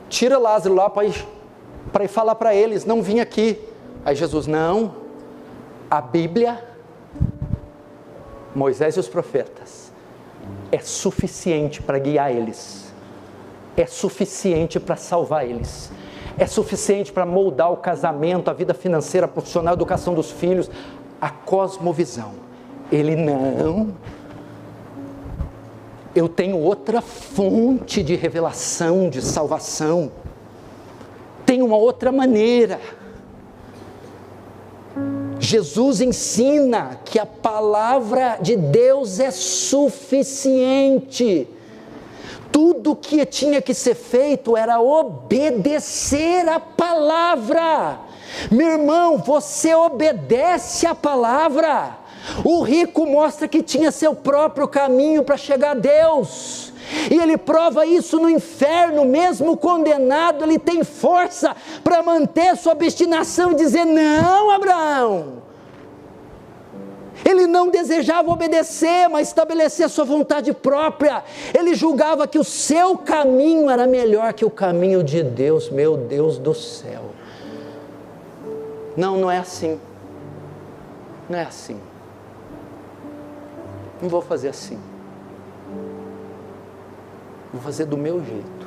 tira Lázaro lá para ir falar para eles, não vim aqui. Aí Jesus: não, a Bíblia, Moisés e os profetas, é suficiente para guiar eles, é suficiente para salvar eles, é suficiente para moldar o casamento, a vida financeira, a profissional, a educação dos filhos, a cosmovisão. Ele: não, eu tenho outra fonte de revelação, de salvação, tem uma outra maneira. Jesus ensina que a palavra de Deus é suficiente. Tudo que tinha que ser feito era obedecer a palavra. Meu irmão, você obedece à palavra. O rico mostra que tinha seu próprio caminho para chegar a Deus. E ele prova isso no inferno, mesmo condenado, ele tem força para manter sua obstinação e dizer: não, Abraão. Ele não desejava obedecer, mas estabelecer a sua vontade própria. Ele julgava que o seu caminho era melhor que o caminho de Deus. Meu Deus do céu. Não, não é assim. Não é assim. Não vou fazer assim. Vou fazer do meu jeito.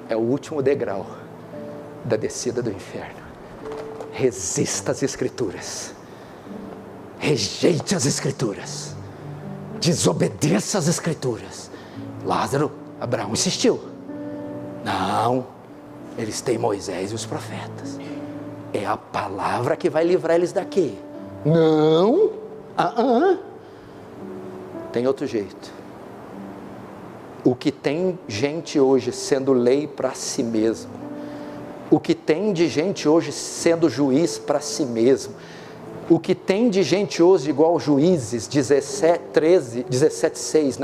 É o último degrau da descida do inferno. Resista às Escrituras. Rejeite as Escrituras. Desobedeça às Escrituras. Lázaro, Abraão insistiu. Não, eles têm Moisés e os profetas. É a palavra que vai livrar eles daqui. Não, tem outro jeito. O que tem gente hoje sendo lei para si mesmo, o que tem de gente hoje sendo juiz para si mesmo, o que tem de gente hoje igual Juízes 17:6,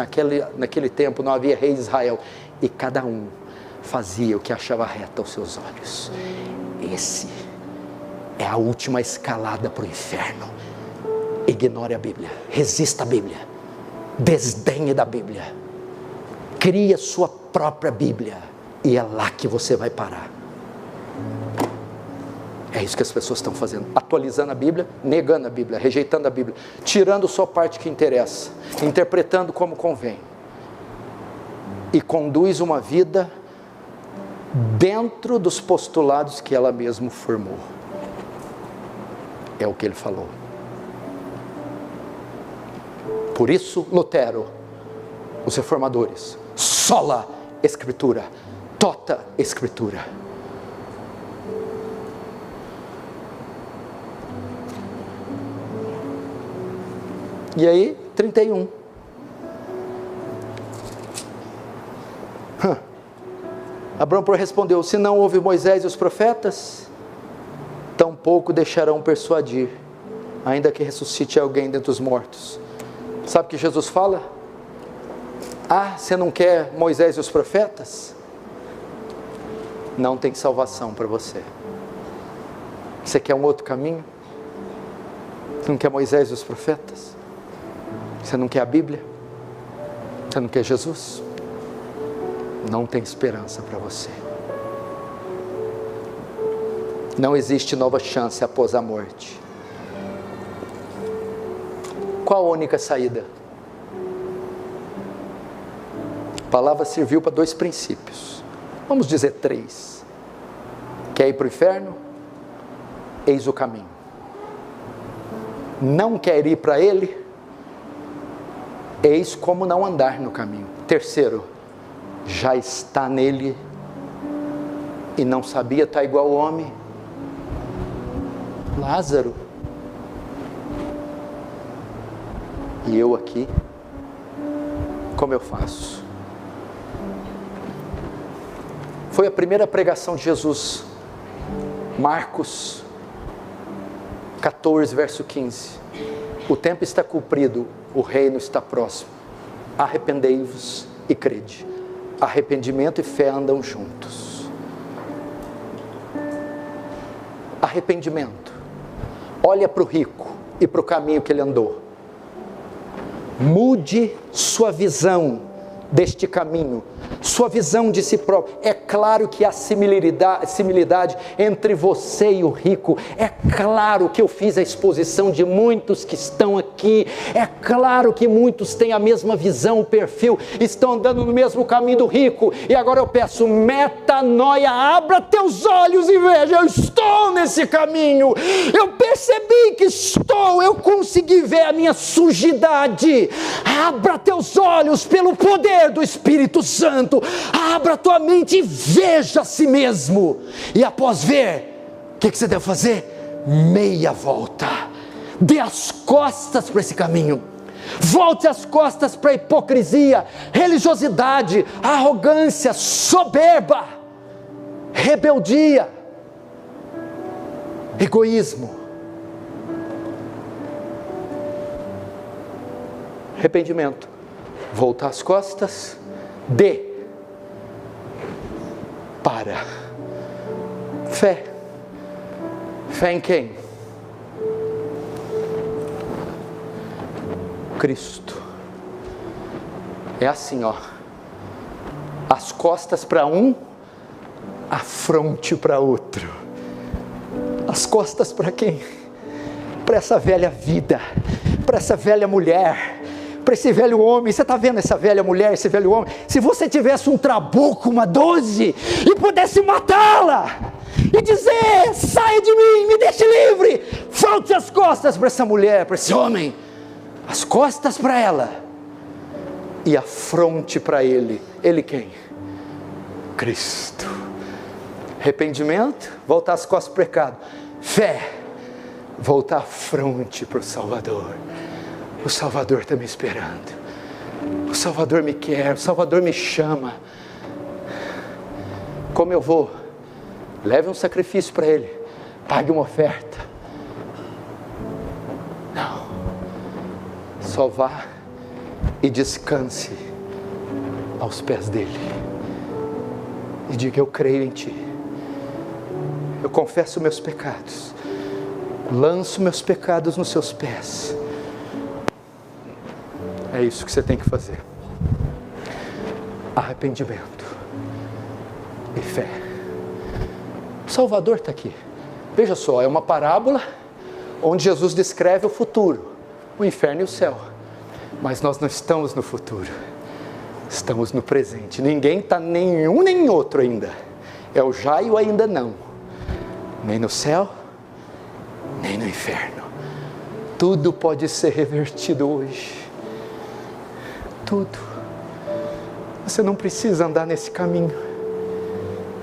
naquele tempo não havia rei de Israel, e cada um fazia o que achava reto aos seus olhos. Esse é a última escalada para o inferno. Ignore a Bíblia, resista à Bíblia, desdenhe da Bíblia, crie a sua própria Bíblia, e é lá que você vai parar. É isso que as pessoas estão fazendo, atualizando a Bíblia, negando a Bíblia, rejeitando a Bíblia, tirando só a parte que interessa, interpretando como convém, e conduz uma vida dentro dos postulados que ela mesma formou. É o que ele falou. Por isso, Lutero, os reformadores, sola Escritura, tota Escritura. E aí, 31. Abraão respondeu: se não houve Moisés e os profetas, tampouco deixarão persuadir, ainda que ressuscite alguém dentre os mortos. Sabe o que Jesus fala? Ah, você não quer Moisés e os profetas? Não tem salvação para você. Você quer um outro caminho? Você não quer Moisés e os profetas? Você não quer a Bíblia? Você não quer Jesus? Não tem esperança para você. Não existe nova chance após a morte. Qual a única saída? A palavra serviu para 2 princípios. Vamos dizer 3. Quer ir para o inferno? Eis o caminho. Não quer ir para ele? Eis como não andar no caminho. Terceiro, já está nele e não sabia, está igual o homem Lázaro. E eu aqui, como eu faço? Foi a primeira pregação de Jesus, Marcos 14, verso 15. O tempo está cumprido, o reino está próximo. Arrependei-vos e crede. Arrependimento e fé andam juntos. Arrependimento. Olha para o rico e para o caminho que ele andou. Mude sua visão deste caminho, sua visão de si próprio. É claro que há similaridade entre você e o rico. É claro que eu fiz a exposição de muitos que estão aqui. É claro que muitos têm a mesma visão, o perfil, estão andando no mesmo caminho do rico. E agora eu peço, metanoia, abra teus olhos e veja, eu estou nesse caminho. Eu percebi que eu consegui ver a minha sujidade. Abra teus olhos pelo poder do Espírito Santo. Abra tua mente e veja a si mesmo. E após ver, o que você deve fazer? Meia volta. Dê as costas para esse caminho. Volte as costas para a hipocrisia, religiosidade, arrogância, soberba. rebeldia, egoísmo. Arrependimento, voltar as costas, para. Fé. Fé em quem? Cristo. É assim, ó. As costas para um, a fronte para outro. As costas para quem? Para essa velha vida, para essa velha mulher, para esse velho homem. Você está vendo essa velha mulher, esse velho homem? Se você tivesse um trabuco, uma 12, e pudesse matá-la, e dizer: saia de mim, me deixe livre, falte as costas para essa mulher, para esse homem, as costas para ela, e a fronte para ele. Ele quem? Cristo. Arrependimento, voltar as costas para o pecado. Fé, voltar a fronte para o Salvador. O Salvador está me esperando, o Salvador me quer, o Salvador me chama. Como eu vou? Leve um sacrifício para Ele, pague uma oferta. Não, só vá e descanse aos pés dEle e diga: eu creio em Ti, eu confesso meus pecados, lanço meus pecados nos Seus pés. É isso que você tem que fazer. Arrependimento e fé. O Salvador está aqui. Veja só, é uma parábola onde Jesus descreve o futuro, o inferno e o céu. Mas nós não estamos no futuro, estamos no presente. Ninguém está nenhum nem outro ainda. É o já e o ainda não. Nem no céu, nem no inferno. Tudo pode ser revertido hoje. Tudo. Você não precisa andar nesse caminho.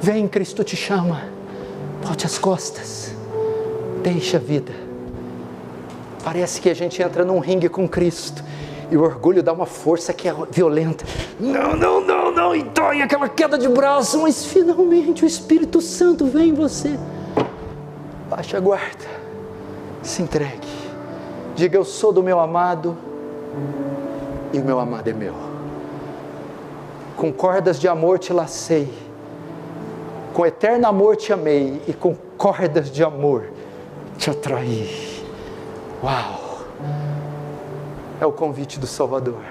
Vem, Cristo te chama. Volte as costas. Deixa a vida. Parece que a gente entra num ringue com Cristo e o orgulho dá uma força que é violenta. Não, e dói aquela queda de braço, mas finalmente o Espírito Santo vem em você. Baixe a guarda. Se entregue. Diga: eu sou do meu amado e o meu amado é meu. Com cordas de amor te lacei, com eterno amor te amei, e com cordas de amor te atraí. Uau! É o convite do Salvador.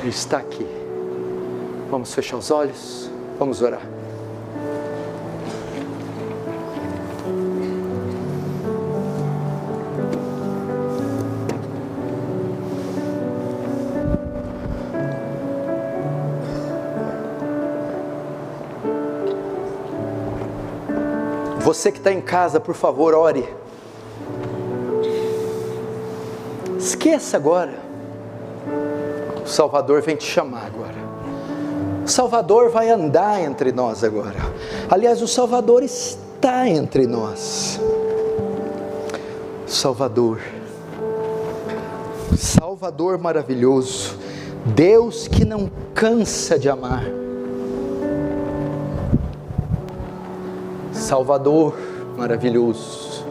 Ele está aqui. Vamos fechar os olhos, vamos orar. Você que está em casa, por favor, ore. Esqueça agora. O Salvador vem te chamar agora. O Salvador vai andar entre nós agora. Aliás, o Salvador está entre nós. Salvador. Salvador maravilhoso. Deus que não cansa de amar. Salvador maravilhoso.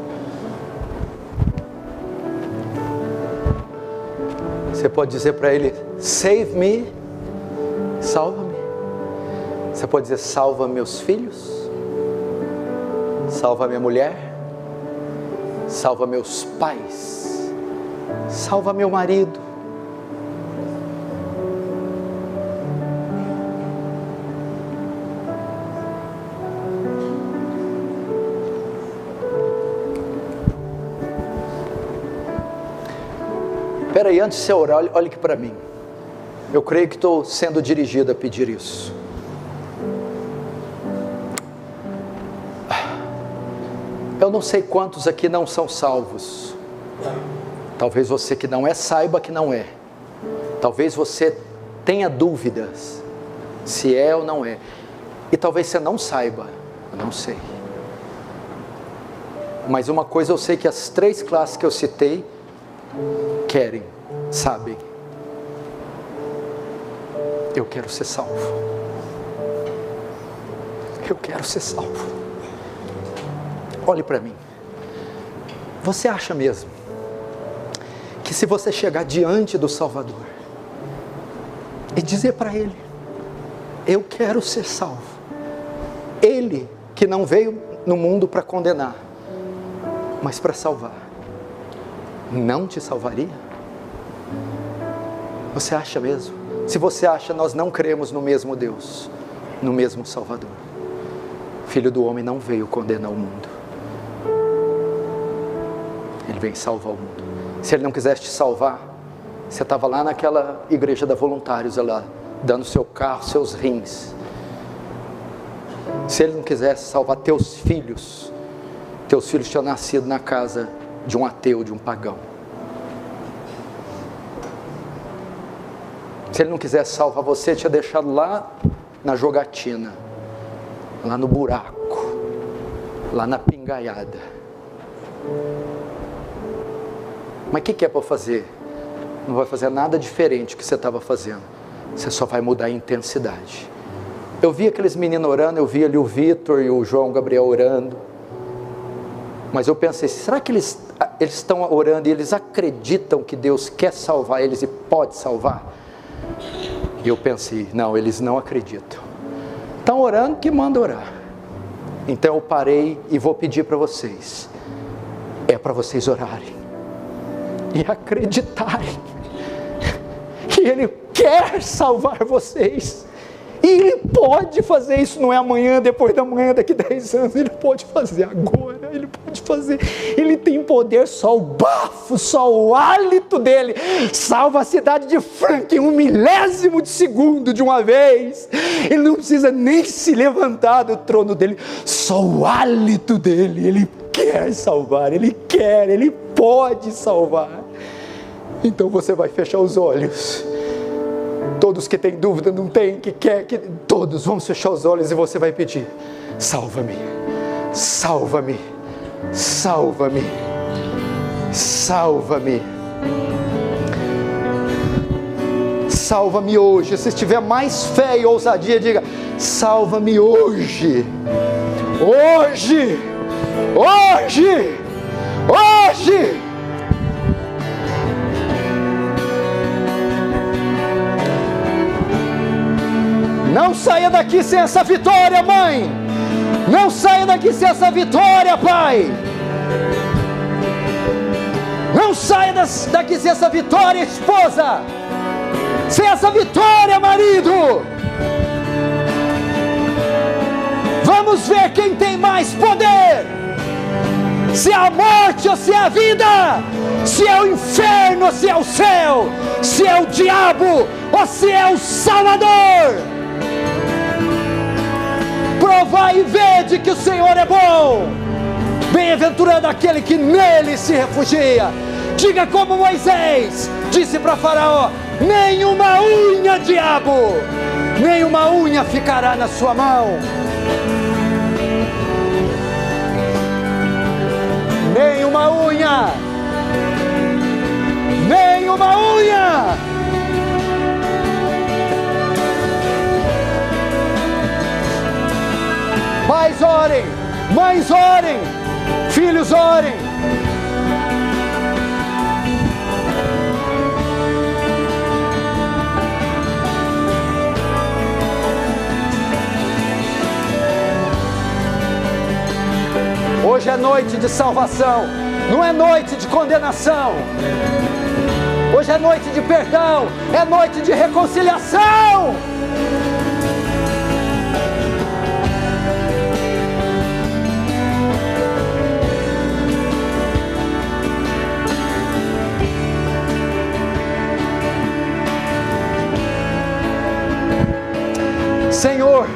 Você pode dizer para Ele: save me, salva-me. Você pode dizer: salva meus filhos, salva minha mulher, salva meus pais, salva meu marido. Espera aí, antes de você orar, olhe aqui para mim. Eu creio que estou sendo dirigido a pedir isso. Eu não sei quantos aqui não são salvos. Talvez você que não é, saiba que não é. Talvez você tenha dúvidas se é ou não é. E talvez você não saiba, eu não sei. Mas uma coisa eu sei, que as 3 classes que eu citei querem, sabem. Eu quero ser salvo. Eu quero ser salvo. Olhe para mim. Você acha mesmo que se você chegar diante do Salvador e dizer para Ele: eu quero ser salvo, Ele que não veio no mundo para condenar, mas para salvar, não te salvaria? Você acha mesmo? Se você acha, nós não cremos no mesmo Deus, no mesmo Salvador. Filho do homem não veio condenar o mundo, Ele veio salvar o mundo. Se Ele não quisesse te salvar, você estava lá naquela igreja da Voluntários, lá, dando seu carro, seus rins. Se Ele não quisesse salvar teus filhos tinham nascido na casa de um ateu, de um pagão. Se Ele não quisesse salvar você, tinha deixado lá na jogatina, lá no buraco, lá na pingaiada. Mas o que é para fazer? Não vai fazer nada diferente do que você estava fazendo. Você só vai mudar a intensidade. Eu vi aqueles meninos orando, eu vi ali o Vitor e o João Gabriel orando. Mas eu pensei, será que eles estão orando e eles acreditam que Deus quer salvar eles e pode salvar? E eu pensei, não, eles não acreditam. Estão orando que manda orar. Então eu parei e vou pedir para vocês. É para vocês orarem e acreditarem que Ele quer salvar vocês. E Ele pode fazer isso, não é amanhã, depois da manhã, daqui 10 anos. Ele pode fazer agora, Ele pode fazer. Ele tem poder, só o bafo, só o hálito dEle salva a cidade de Franca em 1/1000 de segundo de uma vez. Ele não precisa nem se levantar do trono dEle, só o hálito dEle. Ele quer salvar, Ele quer, Ele pode salvar. Então você vai fechar os olhos. Todos que têm dúvida, não tem, que quer, que todos, vamos fechar os olhos e você vai pedir: salva-me, salva-me, salva-me, salva-me, salva-me hoje. Se tiver mais fé e ousadia, diga: salva-me hoje, hoje, hoje, hoje. Não saia daqui sem essa vitória, mãe. Não saia daqui sem essa vitória, pai. Não saia daqui sem essa vitória, esposa. Sem essa vitória, marido. Vamos ver quem tem mais poder. Se é a morte ou se é a vida. Se é o inferno ou se é o céu. Se é o diabo ou se é o Salvador. Provai e vede que o Senhor é bom. Bem-aventurado aquele que nele se refugia. Diga como Moisés disse para Faraó: nenhuma unha, diabo, nenhuma unha ficará na sua mão. Nenhuma unha, nenhuma unha. Pais orem, mães orem, filhos orem. Hoje é noite de salvação, não é noite de condenação. Hoje é noite de perdão, é noite de reconciliação. Senhor,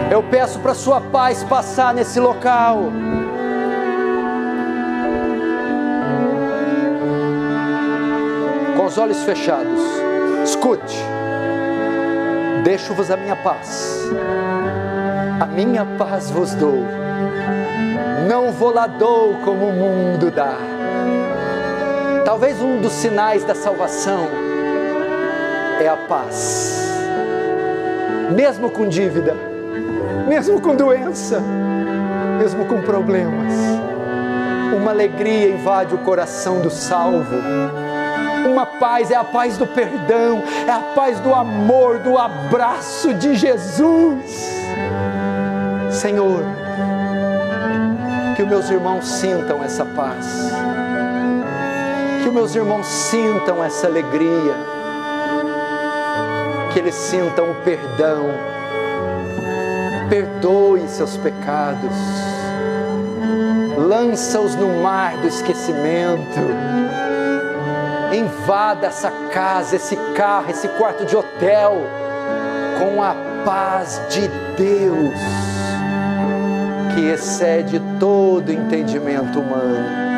eu peço para sua paz passar nesse local. Com os olhos fechados, escute: deixo-vos a minha paz vos dou, não vou lá dou como o mundo dá. Talvez um dos sinais da salvação é a paz. Mesmo com dívida, mesmo com doença, mesmo com problemas. Uma alegria invade o coração do salvo. Uma paz, é a paz do perdão, é a paz do amor, do abraço de Jesus. Senhor, que os meus irmãos sintam essa paz, que os meus irmãos sintam essa alegria, que eles sintam o perdão. Perdoe seus pecados, lança-os no mar do esquecimento, invada essa casa, esse carro, esse quarto de hotel com a paz de Deus que excede todo entendimento humano.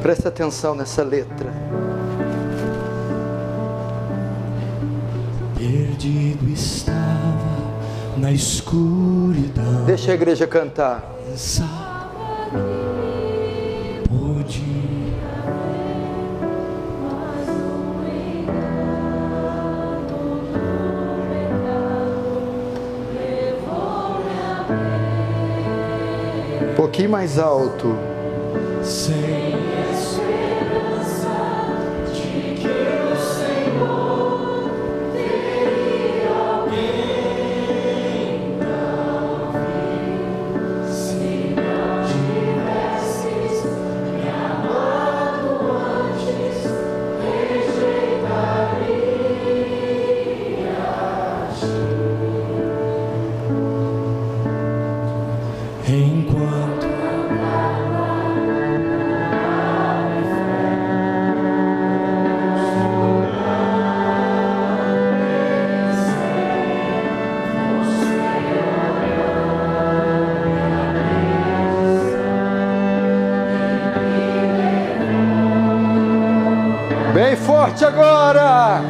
Presta atenção nessa letra. Perdido estava na escuridão. Deixa a igreja cantar. Um pouquinho mais alto. Sem esperança de que o Senhor teria alguém pra ouvir. Se não tivesses me amado antes, rejeitaria enquanto Bem forte agora!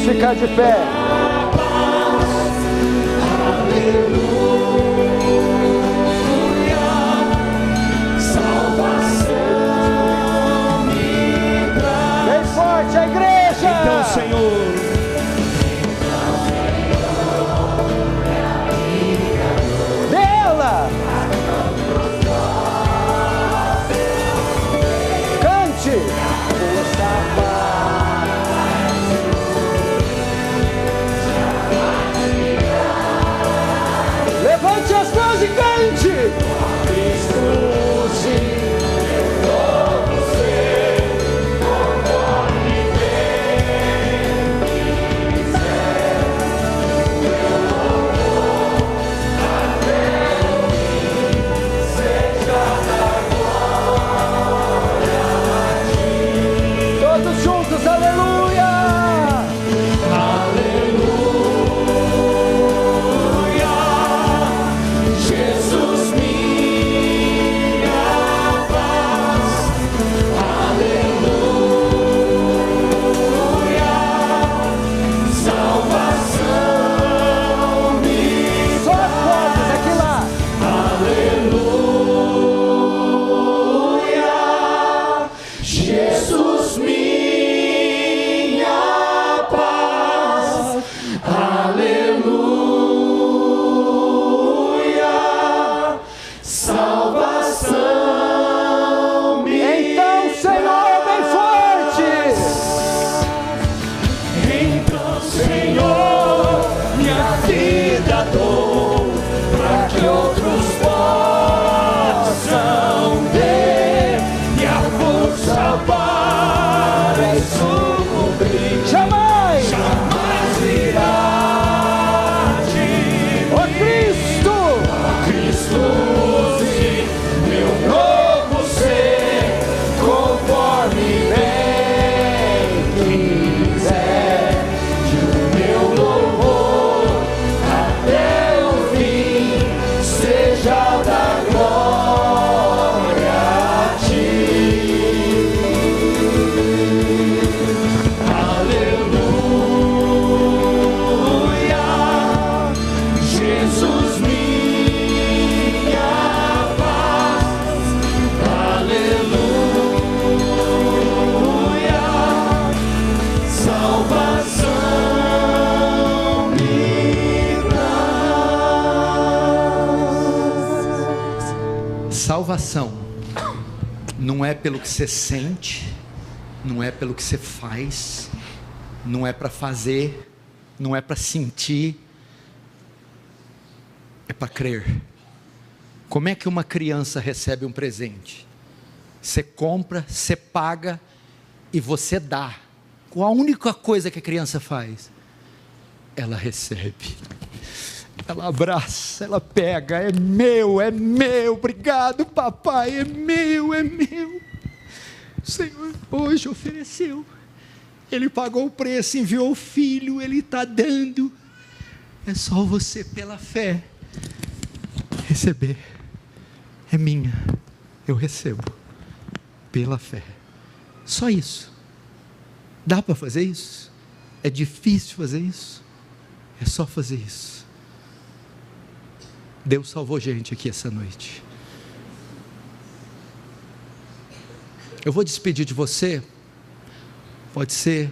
Ficar de pé. Bem forte a igreja. Então, Senhor, dela. Cante. Levante as mãos e cante! aprovação não é pelo que você sente, não é pelo que você faz, não é para fazer, não é para sentir, é para crer. Como é que uma criança recebe um presente? Você compra, você paga e você dá. Qual a única coisa que a criança faz? Ela recebe. Ela abraça, ela pega, é meu, obrigado papai, é meu. O Senhor hoje ofereceu, Ele pagou o preço, enviou o Filho, Ele está dando, é só você pela fé receber, é minha, eu recebo, pela fé, só isso. Dá para fazer isso? É difícil fazer isso? É só fazer isso. Deus salvou gente aqui essa noite. Eu vou despedir de você. Pode ser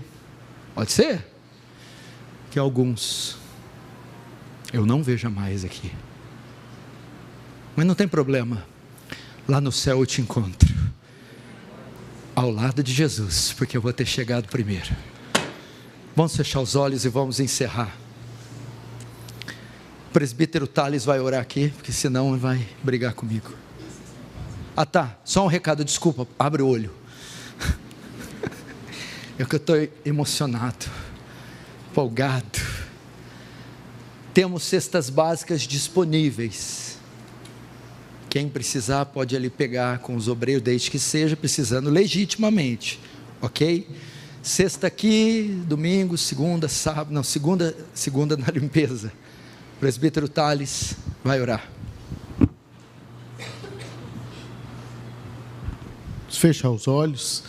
que alguns eu não veja mais aqui, mas não tem problema, lá no céu eu te encontro, ao lado de Jesus, porque eu vou ter chegado primeiro. Vamos fechar os olhos e vamos encerrar. O presbítero Thales vai orar aqui, porque senão ele vai brigar comigo. Ah tá, só um recado, desculpa, abre o olho. É que eu estou emocionado, empolgado. Temos cestas básicas disponíveis. Quem precisar pode ali pegar com os obreiros, desde que seja precisando legitimamente, ok? Sexta aqui, domingo, segunda, sábado, não, segunda na limpeza. O presbítero Thales vai orar. Fechar os olhos.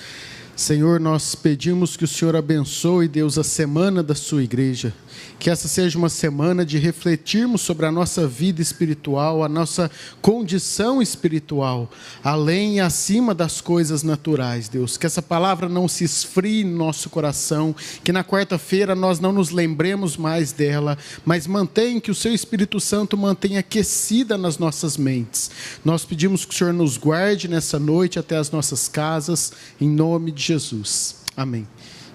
Senhor, nós pedimos que o Senhor abençoe, Deus, a semana da sua igreja, que essa seja uma semana de refletirmos sobre a nossa vida espiritual, a nossa condição espiritual, além e acima das coisas naturais, Deus, que essa palavra não se esfrie no nosso coração, que na quarta-feira nós não nos lembremos mais dela, mas que o seu Espírito Santo mantenha aquecida nas nossas mentes. Nós pedimos que o Senhor nos guarde nessa noite até as nossas casas, em nome de Jesus. Amém.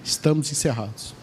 Estamos encerrados.